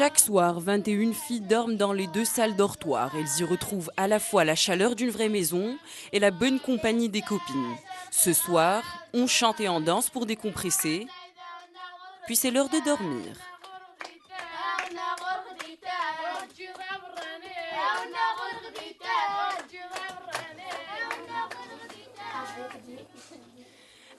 Chaque soir, 21 filles dorment dans les 2 salles dortoirs. Elles y retrouvent à la fois la chaleur d'une vraie maison et la bonne compagnie des copines. Ce soir, on chante et on danse pour décompresser. Puis c'est l'heure de dormir.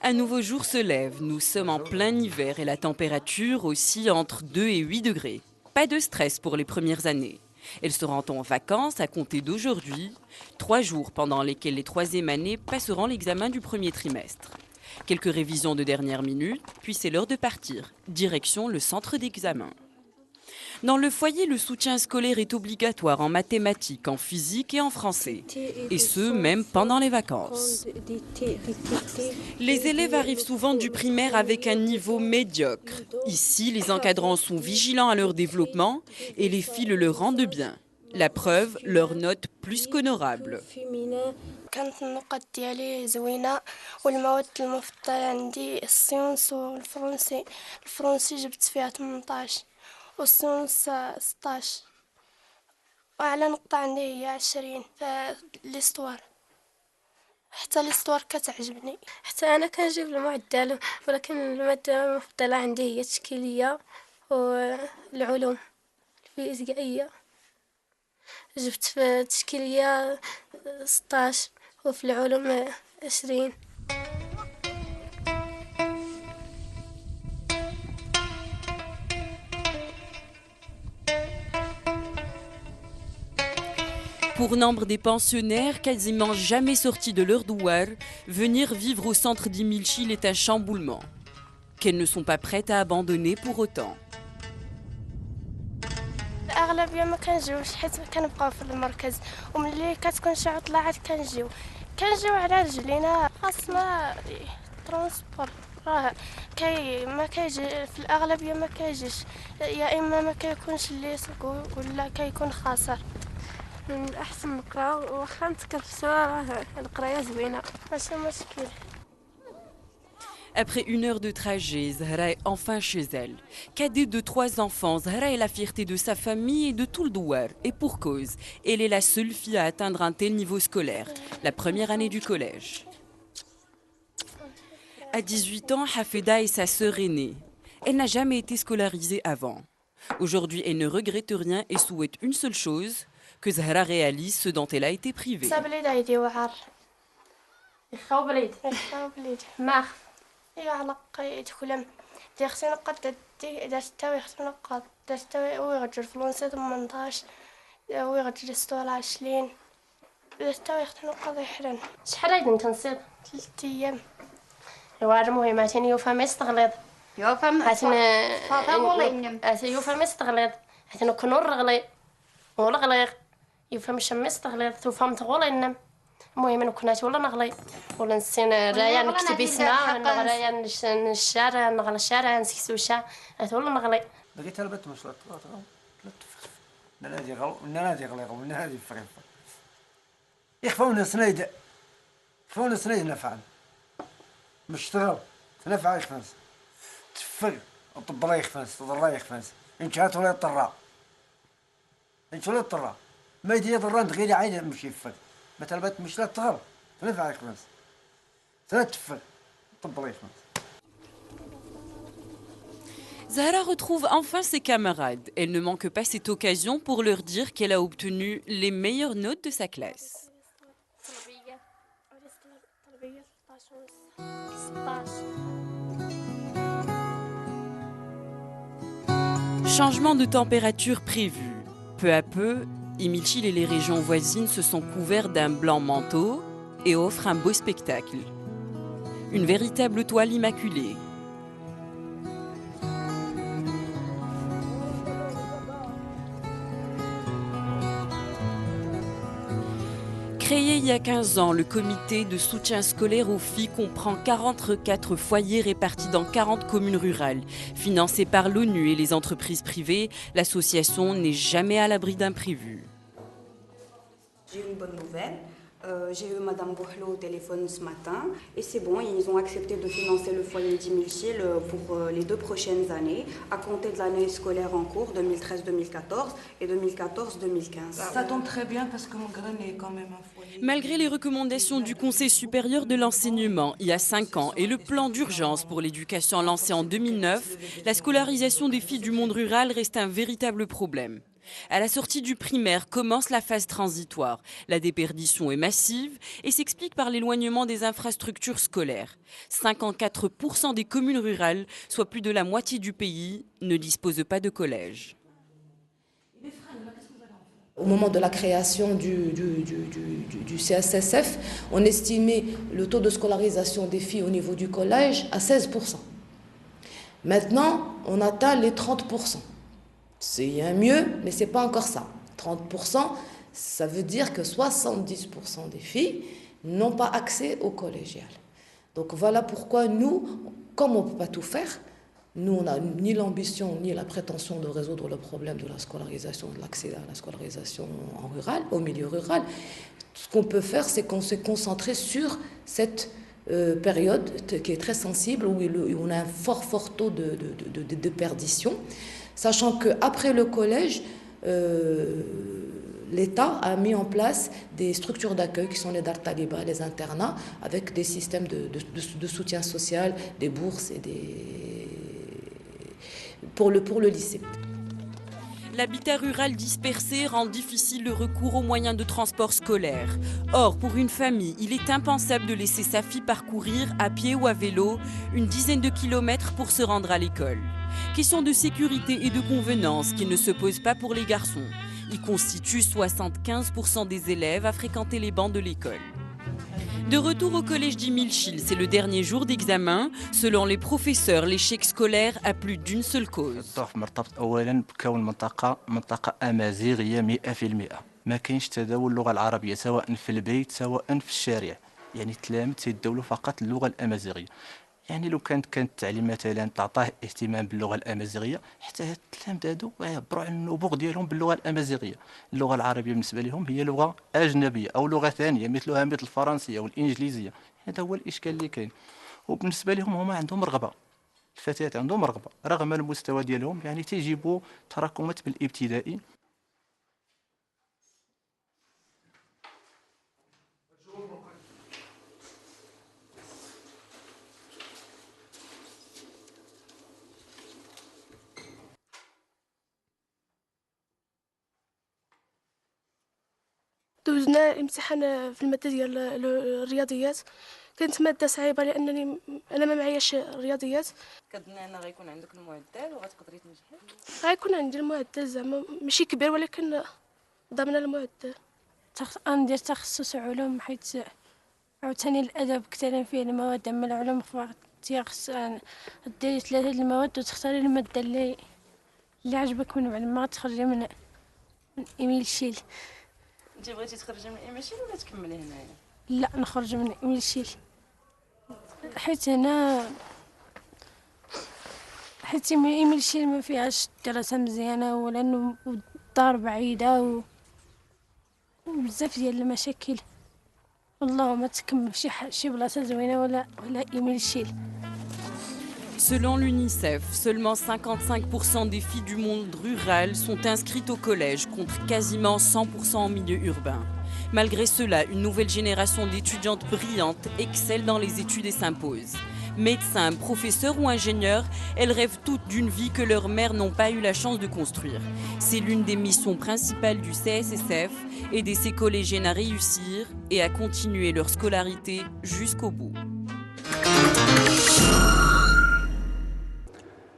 Un nouveau jour se lève. Nous sommes en plein hiver et la température oscille entre 2 et 8 degrés. Pas de stress pour les premières années. Elles seront en vacances à compter d'aujourd'hui, 3 jours pendant lesquels les 3e années passeront l'examen du premier trimestre. Quelques révisions de dernière minute, puis c'est l'heure de partir. Direction le centre d'examen. Dans le foyer, le soutien scolaire est obligatoire en mathématiques, en physique et en français. Et ce, même pendant les vacances. Les élèves arrivent souvent du primaire avec un niveau médiocre. Ici, les encadrants sont vigilants à leur développement et les filles le rendent bien. La preuve, leurs notes plus qu'honorables. كانت النقط ديالي زوينه والمواد المفضله عندي السيونس والفرنسي. الفرنسي جبت فيها 18 والسيونس 16 واعلى نقطه عندي هي 20 في ليستوار. حتى ليستوار كتعجبني. حتى انا كنجيب المعدل ولكن الماده المفضله عندي هي التشكيليه والعلوم الفيزيائيه. جبت في التشكيليه 16 وفي العلوم 20. Pour nombre des pensionnaires, quasiment jamais sortis de leur douar, venir vivre au centre d'Imilchil est un chamboulement, qu'elles ne sont pas prêtes à abandonner pour autant. الاغلبيه ما كنجيوش حيت كنبقاو في المركز وملي كتكون شي عطلات كنجيو على رجلينا. خاصنا ترونسبور راه ما كيجي في الاغلبيه ما كيجيش يا اما ما كيكونش اللي سوق ولا كيكون خاسر. من الاحسن نقرا واخا نتكرفسوا راه القرايه زوينه ماشي مشكل. Après 1 heure de trajet, Zahra est enfin chez elle. Cadette de 3 enfants, Zahra est la fierté de sa famille et de tout le douar. Et pour cause, elle est la seule fille à atteindre un tel niveau scolaire, la première année du collège. À 18 ans, Hafeda est sa sœur aînée. Elle n'a jamais été scolarisée avant. Aujourd'hui, elle ne regrette rien et souhaite une seule chose, que Zahra réalise ce dont elle a été privée. يعلق يتكلم ديختي نقد دارت تاوي ختي نقد دارت تاوي ويغجر فرنسي 18 ويغجر استولا 20 دارت تاوي ختي نقد يحرن. شحال هايد نتنصيب 3 ايام. ايوا المهم عشان يفهم يستغلط يفهم عشان يفهم يستغلط عشان نكونوا الرغلي والغليغ يفهم شم يستغلط وفهم تغولينا. المهم انا كنت ولا نغلي ولا نسين رايا نكتب اسمها رايا الشارع نغلى الشارع نسكسو الشارع ولا نغلي. لقيت البت مش لا نادي غلط نادي غلط نادي فريق يخفون سنيد يخفون سنيد نفعل مش تغل نفع يخفنس تفر الطبرا يخفنس تضرا يخفنس انشات ولا يطرا انش ولا يطرا ما يدي يضرا غير عادي مش يفر مثلا بات مشلا تغر تنفع عليك الناس سنة تفل طبليش. Zahra retrouve enfin ses camarades. Elle ne manque pas cette occasion pour leur dire qu'elle a obtenu les meilleures notes de sa classe. Changement de température prévu. Peu à peu, Imilchil et les régions voisines se sont couverts d'un blanc manteau et offrent un beau spectacle. Une véritable toile immaculée. Créé il y a 15 ans, le comité de soutien scolaire aux filles comprend 44 foyers répartis dans 40 communes rurales. Financé par l'ONU et les entreprises privées, l'association n'est jamais à l'abri d'imprévus. J'ai une bonne nouvelle. J'ai eu Madame Bouhlou au téléphone ce matin et c'est bon, ils ont accepté de financer le foyer d'Imilchil pour les 2 prochaines années, à compter de l'année scolaire en cours 2013-2014 et 2014-2015. Ça tombe très bien parce que mon grain est quand même un foyer. Malgré les recommandations du Conseil supérieur de l'enseignement il y a 5 ans et le plan d'urgence pour l'éducation lancé en 2009, la scolarisation des filles du monde rural reste un véritable problème. À la sortie du primaire commence la phase transitoire. La déperdition est massive et s'explique par l'éloignement des infrastructures scolaires. 54% des communes rurales, soit plus de la moitié du pays, ne disposent pas de collège. Au moment de la création du CSSF, on estimait le taux de scolarisation des filles au niveau du collège à 16%. Maintenant, on atteint les 30%. C'est un mieux, mais ce n'est pas encore ça. 30%, ça veut dire que 70% des filles n'ont pas accès au collégial. Donc voilà pourquoi nous, comme on ne peut pas tout faire, nous, on n'a ni l'ambition ni la prétention de résoudre le problème de la scolarisation, de l'accès à la scolarisation en rural, au milieu rural. Ce qu'on peut faire, c'est qu'on s'est concentré sur cette période qui est très sensible, où on a un fort taux de perdition. Sachant qu'après le collège, l'État a mis en place des structures d'accueil qui sont les Dar Taliba, les internats, avec des systèmes de soutien social, des bourses et pour le lycée. L'habitat rural dispersé rend difficile le recours aux moyens de transport scolaire. Or, pour une famille, il est impensable de laisser sa fille parcourir, à pied ou à vélo, une dizaine de kilomètres pour se rendre à l'école. Question de sécurité et de convenance qui ne se pose pas pour les garçons. Ils constituent 75% des élèves à fréquenter les bancs de l'école. De retour au collège d'Imilchil, c'est le dernier jour d'examen. Selon les professeurs, l'échec scolaire a plus d'une seule cause. ما كاينش تداول اللغه العربيه سواء في البيت سواء في الشارع، يعني التلاميذ تيداولوا فقط اللغه الامازيغيه. يعني لو كان التعليم مثلا تعطاه اهتمام باللغه الامازيغيه، حتى هاد التلاميذ هادو يعبروا على النبوغ ديالهم باللغه الامازيغيه. اللغه العربيه بالنسبه لهم هي لغه اجنبيه او لغه ثانيه مثل الفرنسيه والانجليزيه. هذا هو الاشكال اللي كاين. وبالنسبه لهم هما عندهم رغبه، الفتيات عندهم رغبه رغم المستوى ديالهم، يعني تيجيبوا تراكمات بالابتدائي. دوزنا امتحان في الماده ديال الرياضيات. كانت ماده صعيبه لانني انا ما معياش الرياضيات. كظن انا غيكون عندك المعدل وغتقدري تنجحي. غيكون عندي المعدل زعما ماشي كبير ولكن ضامنه المعدل. غندير تخصص علوم حيت عاوتاني الادب كثيرين فيه المواد، اما العلوم خص ديري 3 المواد وتختاري الماده اللي عجبك من بعد ما تخرجي من إميلشيل. انت بغيتي تخرجي من إميلشيل ولا تكملي هنايا؟ لا نخرج من إميلشيل حيت هنا إميلشيل ما فيهاش دراسه مزيانه، ولانه الدار بعيده وبزاف ديال المشاكل. والله ما تكمل شي بلاصه زوينه ولا إميلشيل. Selon l'UNICEF, seulement 55% des filles du monde rural sont inscrites au collège, contre quasiment 100% en milieu urbain. Malgré cela, une nouvelle génération d'étudiantes brillantes excelle dans les études et s'impose. Médecins, professeurs ou ingénieurs, elles rêvent toutes d'une vie que leurs mères n'ont pas eu la chance de construire. C'est l'une des missions principales du CSSF, aider ces collégiennes à réussir et à continuer leur scolarité jusqu'au bout.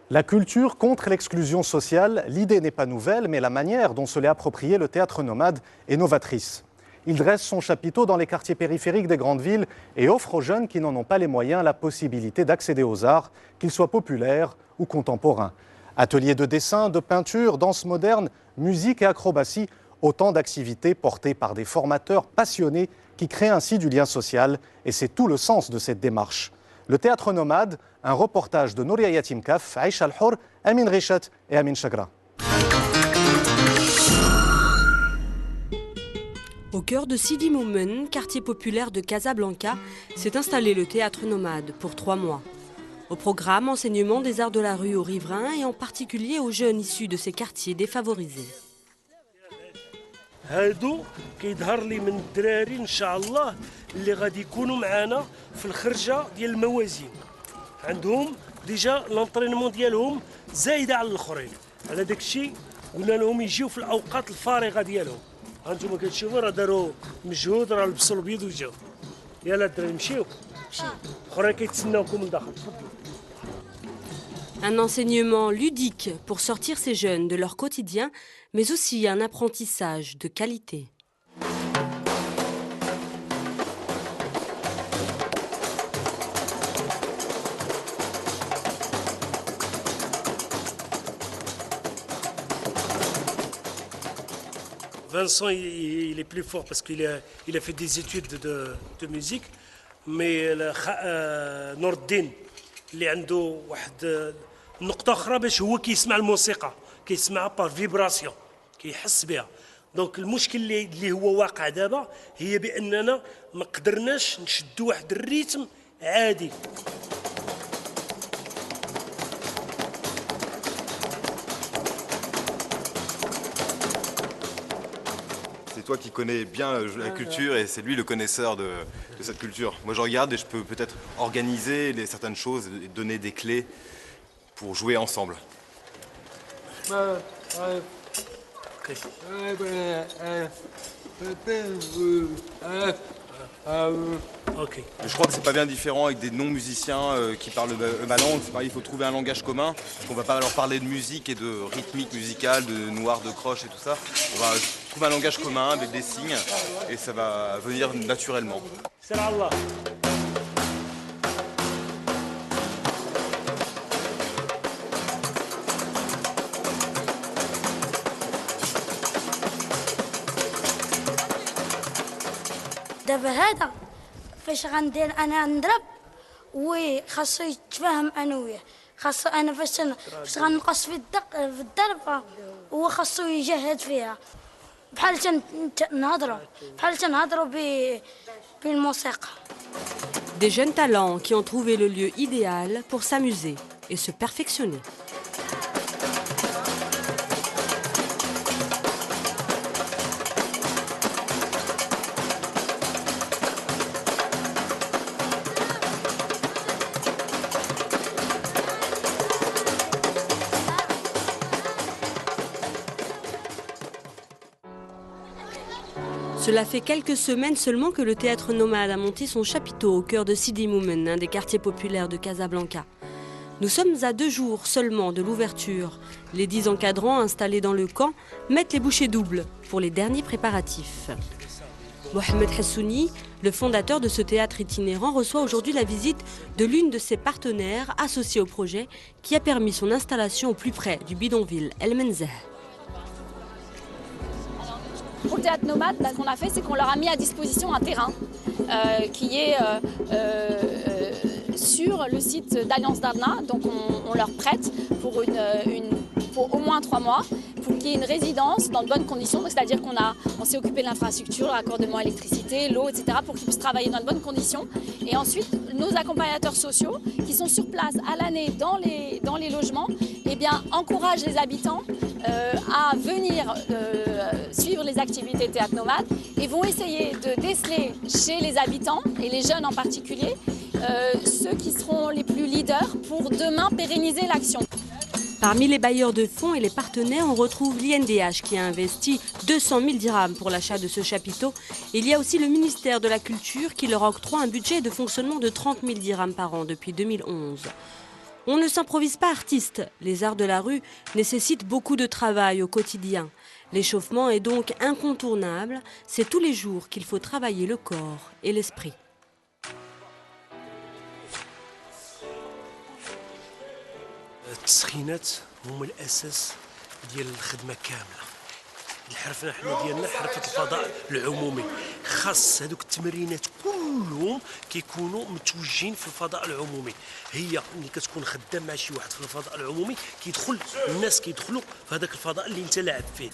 La culture contre l'exclusion sociale, l'idée n'est pas nouvelle, mais la manière dont se l'est approprié le théâtre nomade est novatrice. Il dresse son chapiteau dans les quartiers périphériques des grandes villes et offre aux jeunes qui n'en ont pas les moyens la possibilité d'accéder aux arts, qu'ils soient populaires ou contemporains. Ateliers de dessin, de peinture, danse moderne, musique et acrobatie, autant d'activités portées par des formateurs passionnés qui créent ainsi du lien social, et c'est tout le sens de cette démarche. Le théâtre nomade, un reportage de Nouria Yatim Kaf, Aïcha Al-Hour, Amin Richat et Amin Chagra. Au cœur de Sidi Moumen, quartier populaire de Casablanca, s'est installé le théâtre nomade pour 3 mois. Au programme, enseignement des arts de la rue aux riverains et en particulier aux jeunes issus de ces quartiers défavorisés. هادو كيظهر لي من الدراري ان شاء الله اللي غادي يكونوا معنا في الخرجه ديال الموازين عندهم ديجا لونطرينمون ديالهم زايده على الاخرين على داك الشيء قلنا لهم يجيو في الاوقات الفارغه ديالهم هانتوما كتشوفوا راه داروا مجهود راه لبسوا البيض وجاو يلا الدراري نمشيو الاخرين كيتسناوكم من داخل تفضلوا. Un enseignement ludique pour sortir ces jeunes de leur quotidien, mais aussi un apprentissage de qualité. Vincent, il est plus fort parce qu'il a fait des études de musique, mais Nordin, اللي عنده واحد نقطة أخرى باش هو كيسمع الموسيقى كيسمعها بار فيبراسيون كيحس بها دونك المشكل اللي هو واقع دابا هي بأننا ما قدرناش نشدوا واحد الريتم عادي. C'est toi qui connais bien la culture et c'est lui le connaisseur de cette culture. Moi je regarde et je peux peut-être organiser certaines choses et donner des clés pour jouer ensemble. Okay. Je crois que c'est pas bien différent avec des non-musiciens qui parlent ma langue. C'est pareil, il faut trouver un langage commun. Parce qu'on va pas leur parler de musique et de rythmique musicale, de noir, de croche et tout ça. On va trouver un langage commun avec des signes et ça va venir naturellement. دابا هذا فاش غندير انا نضرب وخاصو يتفاهم انا وياه خاصو انا فاش غنقص في الضرب هو خاصو يجهد فيها بحال تنهضروا بالموسيقى. Des jeunes talents qui ont trouvé le lieu idéal pour s'amuser et se perfectionner. Cela fait quelques semaines seulement que le théâtre nomade a monté son chapiteau au cœur de Sidi Moumen, un des quartiers populaires de Casablanca. Nous sommes à 2 jours seulement de l'ouverture. Les 10 encadrants installés dans le camp mettent les bouchées doubles pour les derniers préparatifs. Mohamed Hassouni, le fondateur de ce théâtre itinérant, reçoit aujourd'hui la visite de l'une de ses partenaires associés au projet qui a permis son installation au plus près du bidonville El Menzah. Pour le théâtre nomade, ce qu'on a fait, c'est qu'on leur a mis à disposition un terrain qui est sur le site d'Alliance d'Arna. Donc on leur prête pour une pour au moins 3 mois, pour qu'il y ait une résidence dans de bonnes conditions. C'est-à-dire qu'on s'est occupé de l'infrastructure, l'accordement électricité, l'eau, etc., pour qu'ils puissent travailler dans de bonnes conditions. Et ensuite, nos accompagnateurs sociaux, qui sont sur place à l'année dans les logements, eh bien, encouragent les habitants à venir suivre les activités théâtre nomade et vont essayer de déceler chez les habitants, et les jeunes en particulier, ceux qui seront les plus leaders pour demain pérenniser l'action. Parmi les bailleurs de fonds et les partenaires, on retrouve l'INDH qui a investi 200 000 dirhams pour l'achat de ce chapiteau. Il y a aussi le ministère de la Culture qui leur octroie un budget de fonctionnement de 30 000 dirhams par an depuis 2011. On ne s'improvise pas artiste. Les arts de la rue nécessitent beaucoup de travail au quotidien. L'échauffement est donc incontournable. C'est tous les jours qu'il faut travailler le corps et l'esprit. التسخينات هما الاساس ديال الخدمه كامله. الحرفه حنا ديالنا حرفه الفضاء العمومي، خاص هذوك التمرينات كلهم كيكونوا متوجهين في الفضاء العمومي. هي ملي كتكون خدام مع شي واحد في الفضاء العمومي كيدخل الناس كيدخلوا في هذاك الفضاء اللي انت لاعب فيه.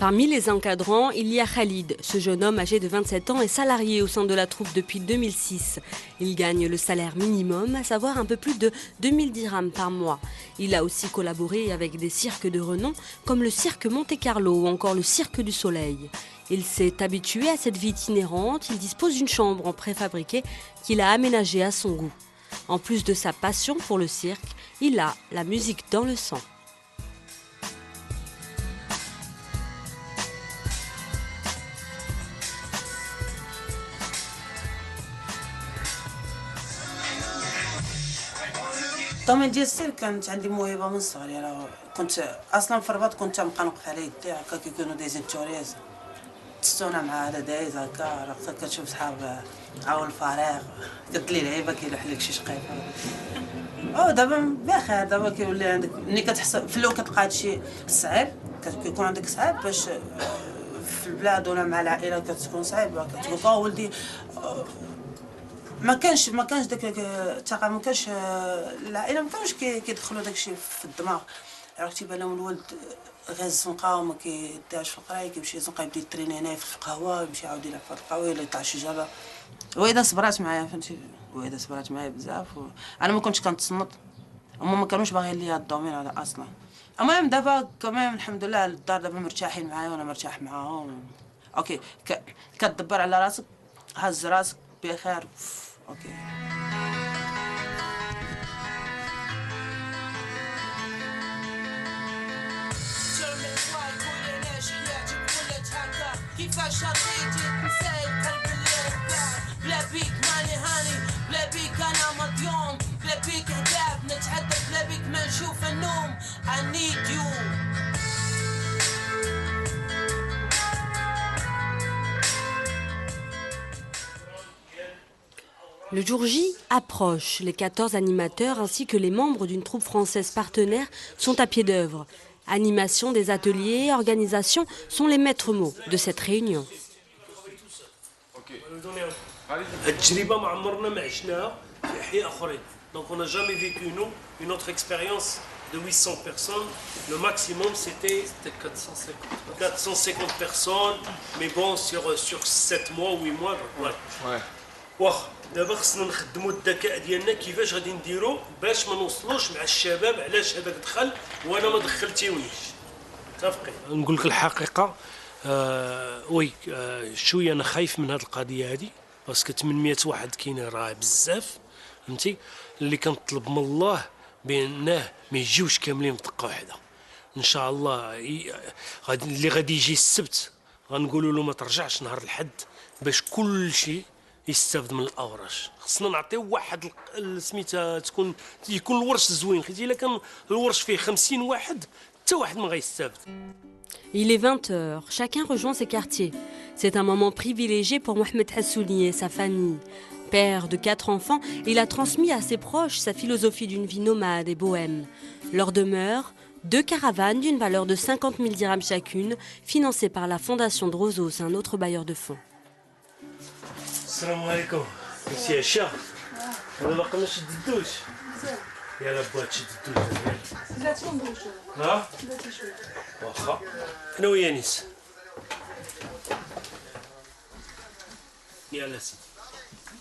Parmi les encadrants, il y a Khalid. Ce jeune homme âgé de 27 ans est salarié au sein de la troupe depuis 2006. Il gagne le salaire minimum, à savoir un peu plus de 2000 dirhams par mois. Il a aussi collaboré avec des cirques de renom comme le cirque Monte-Carlo ou encore le cirque du Soleil. Il s'est habitué à cette vie itinérante. Il dispose d'une chambre en préfabriqué qu'il a aménagée à son goût. En plus de sa passion pour le cirque, il a la musique dans le sang. الطومين ديال السيرك كانت عندي موهبه من صغري. انا كنت اصلا في الرباط كنت تنبقى نوقف على يدي هكا كيكونوا دايزين توريز تستونا مع هذا دايز هكا راه كتشوف صحاب عاون الفراغ كتلي لعيبه كيلوح لك شي شقيقه. دابا بخير، دابا كيولي عندك ملي كتحس في الاول كتلقى هادشي صعيب، كيكون عندك صعيب باش في البلاد ولا مع العائله كتكون صعيبه. كتقول ولدي ما كانش داك الثقه، ما كانش العائله ما كانوش كيدخلوا داكشي في الدماغ. عرفتي تيبان لهم الولد غاز الزنقه وما كيديهاش في القرايه، كيمشي الزنقه يبدا يتريني هنايا في القهوه، يمشي يعاود يلعب في القهوه ولا يطلع شجره. وإذا صبرات معايا فهمتي، وإذا صبرات معايا بزاف انا ما كنتش كنتصنت، هما ما كانوش باغيين ليا الدومين هذا اصلا. المهم دابا كمان الحمد لله الدار دابا مرتاحين معايا وانا مرتاح معاهم. اوكي كتدبر على راسك، هز راسك بخير. اوكي كيفاش رضيتي تنساي قلب اللي بلا بيك ماني هاني، بلا بيك انا مضيوم، بلا بيك هداف نتحدث، بلا بيك ما نشوف النوم. I need you. Le jour J approche. Les 14 animateurs ainsi que les membres d'une troupe française partenaire sont à pied d'œuvre. Animation des ateliers, organisation sont les maîtres mots de cette réunion. التجربه ما عمرنا ما عشناها في احياء اخرين. Donc on n'a jamais vécu une autre expérience de 800 personnes. Le maximum c'était 450 personnes, mais bon sur 7 mois 8 mois. Ouais. واخا دابا خصنا نخدموا الذكاء ديالنا كيفاش غادي نديروا باش ما نوصلوش مع الشباب علاش هذاك دخل وانا ما دخلتيونيش. متفقين. نقول لك الحقيقه وي شويه انا خايف من هذه القضيه هذه باسكو 800 واحد كاين راه بزاف فهمتي. اللي كنطلب من الله بانه ما يجيوش كاملين بطقه واحده ان شاء الله. اللي غادي يجي السبت غنقولوا له ما ترجعش نهار الحد باش كل شيء يستافد من الاوراش. خصنا نعطيو واحد سميتها يكون الورش زوين. خيتي الا كان الورش فيه 50 واحد حتى واحد ما غيستافد. Il est 20h, chacun rejoint ses quartiers. C'est un moment privilégié pour Mohamed Hassouni et sa famille. Père de 4 enfants, il a transmis à ses proches sa philosophie d'une vie nomade et bohème. Leur demeure, 2 caravanes d'une valeur de 50 000 dirhams chacune, financées par la fondation de Rosos, un autre bailleur de fonds. السلام عليكم. سي عشا هذا باقي ما شددوش يلا بغات تشد الدوله بلاتي ندوشو ها بلاتي شويه واخا انا ويا نيس يلا سيدي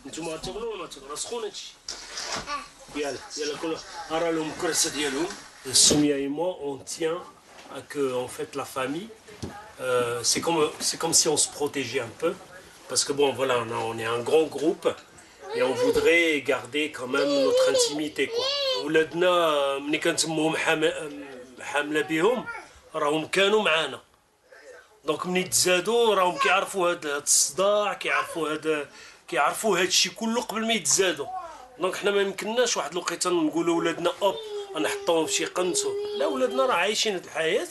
نتوما تغلوا ولا تغلوا سخون هادشي يلا كل ارا لهم الكراسه ديالهم Soumia et moi on tient à que en fait la famille c'est comme si on se protégeait un peu parce que bon voilà on est un grand groupe et on voudrait garder quand même notre intimité quoi. ولادنا ملي كنسموهم حامله بهم راهم كانوا معانا دونك ملي تزادوا راهم كيعرفوا هذا الصداع كيعرفوا هذا الشيء كله قبل ما يتزادوا دونك حنا ما يمكنناش واحد الوقيته نقولوا ولادنا اوب نحطوهم في شي قنصو لا ولادنا راه عايشين هذه الحياه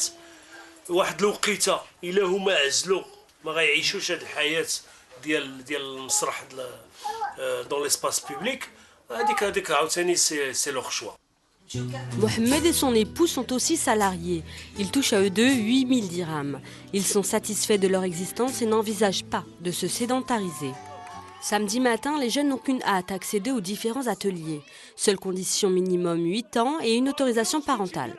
واحد الوقيته الا هما عزلوا ما غيعيشوش هذه الحياه ديال المسرح دون ليسباس بوبليك هذيك عاوتاني سي لوغ شوا. Mohamed et son époux sont aussi salariés. Ils touchent à eux deux 8000 dirhams. Ils sont satisfaits de leur existence et n'envisagent pas de se sédentariser. Samedi matin, les jeunes n'ont qu'une hâte à accéder aux différents ateliers. Seule condition minimum 8 ans et une autorisation parentale.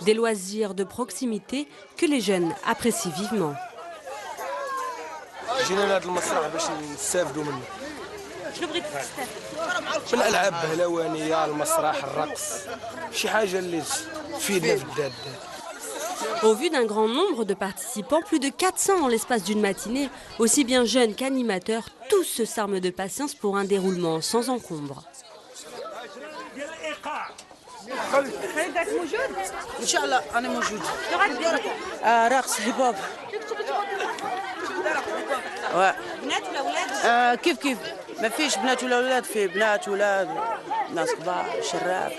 Des loisirs de proximité que les jeunes apprécient vivement. شنو بغيتي تستافد؟ بالالعاب البهلوانيه المسرح الرقص شي حاجه اللي تفيدنا في الداد. Au vu d'un grand nombre de participants, plus de 400 en l'espace d'une matinée, aussi bien jeunes qu'animateurs, tous se s'arment de patience pour un déroulement sans encombre. خالد موجود؟ ان شاء الله انا موجود. رقص هيب هوب. بنات ولا ولاد؟ كيف ما فيش بنات ولا ولاد في بنات ولاد ناس كبار شراب.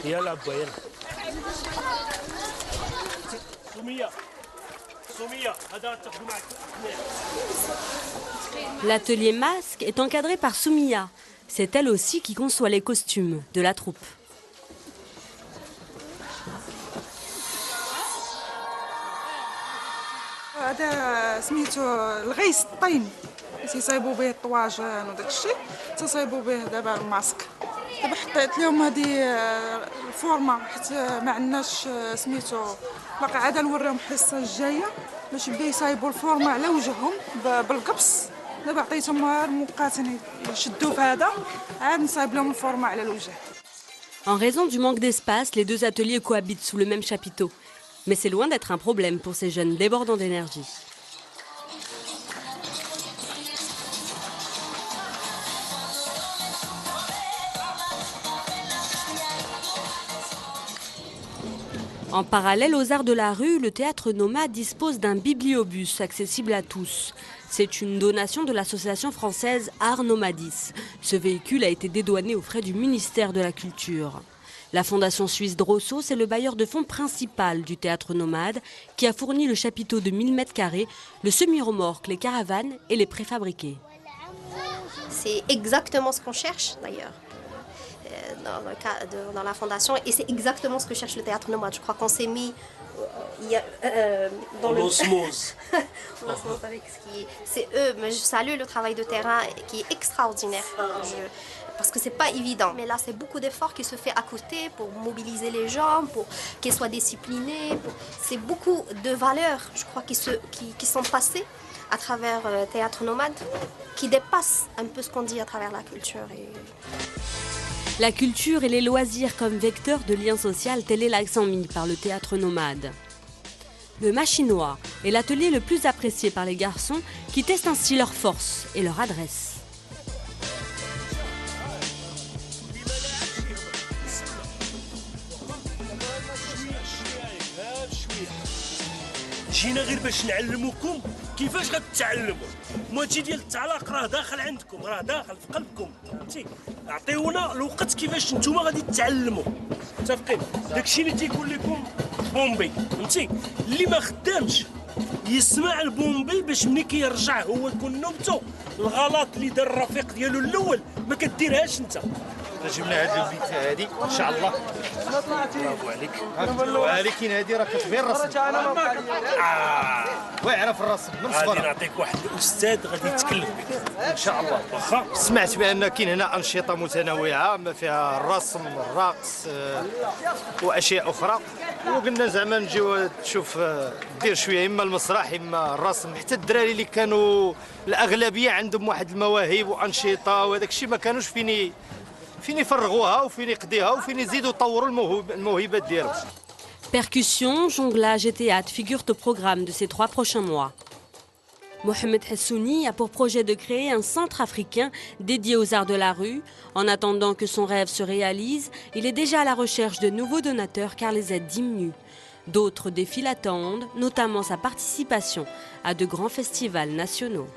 يلا با يلا سمية هذا تاخذوا معك. L'atelier masque est encadré par Soumia. C'est elle aussi qui conçoit les costumes de la troupe. هذا سميتو الغيس الطين تيصايبوا به الطواجن وداك الشيء تصايبوا به دابا الماسك. دابا حطيت لهم هذه الفورمه حيت ما عندناش سميتو باقي عاد نوريهم الحصه الجايه باش يبداو يصايبوا الفورمه على وجههم بالقبص. دابا عطيتهم المقاتن يشدوا في هذا عاد نصايب لهم الفورمه على الوجه. En raison du manque d'espace, les deux ateliers cohabitent sous le même chapiteau. Mais c'est loin d'être un problème pour ces jeunes débordants d'énergie. En parallèle aux arts de la rue, le théâtre Nomade dispose d'un bibliobus accessible à tous. C'est une donation de l'association française Art Nomadis. Ce véhicule a été dédouané aux frais du ministère de la Culture. La fondation suisse Drosso, c'est le bailleur de fonds principal du théâtre Nomade qui a fourni le chapiteau de 1000 m², le semi-remorque, les caravanes et les préfabriqués. C'est exactement ce qu'on cherche d'ailleurs dans la fondation et c'est exactement ce que cherche le théâtre Nomade. Je crois qu'on s'est mis dans l'osmose. avec ce qui c'est eux, mais je salue le travail de terrain qui est extraordinaire. Parce que c'est pas évident. Mais là, c'est beaucoup d'efforts qui se fait à côté pour mobiliser les gens, pour qu'ils soient disciplinés. C'est beaucoup de valeurs, je crois, qui sont passées à travers le théâtre Nomade, qui dépassent un peu ce qu'on dit à travers la culture. La culture et les loisirs comme vecteur de lien social, tel est l'accent mis par le théâtre Nomade. Le machinois est l'atelier le plus apprécié par les garçons qui testent ainsi leur force et leur adresse. جينا غير باش نعلموكم كيفاش غتتعلموا. الموتي ديال التعليق راه داخل عندكم، راه داخل في قلبكم، فهمتي؟ عطيونا الوقت كيفاش نتوما غادي تتعلموا. متفقين؟ داكشي اللي تيقول لكم بومبي، فهمتي؟ اللي ما خدامش يسمع البومبي باش ملي كيرجع هو يكون نوبته الغلط اللي دار الرفيق ديالو الاول ما كديرهاش انت. جبنا هذه البيت هذه ان شاء الله. برافو عليك. ولكن هذه راه كتبين الرسم. ويعرف الرسم من الصغر. غادي نعطيك واحد الاستاذ غادي يتكلم بك ان شاء الله. واخا سمعت بان كاين هنا انشطه متنوعه ما فيها الرسم الرقص واشياء اخرى، وقلنا زعما نجيو تشوف دير شويه اما المسرح اما الرسم. حتى الدراري اللي كانوا الاغلبيه عندهم واحد المواهب وانشطه وهذاك الشيء ما كانوش فين يفرغوها وفين يقضيها وفين يزيدوا يطوروا الموهبات ديالهم. Percussion, jonglage et théâtre figurent au programme de ces 3 prochains mois. Mohamed Hassouni a pour projet de créer un centre africain dédié aux arts de la rue. En attendant que son rêve se réalise, il est déjà à la recherche de nouveaux donateurs car les aides diminuent. D'autres défis l'attendent, notamment sa participation à de grands festivals nationaux.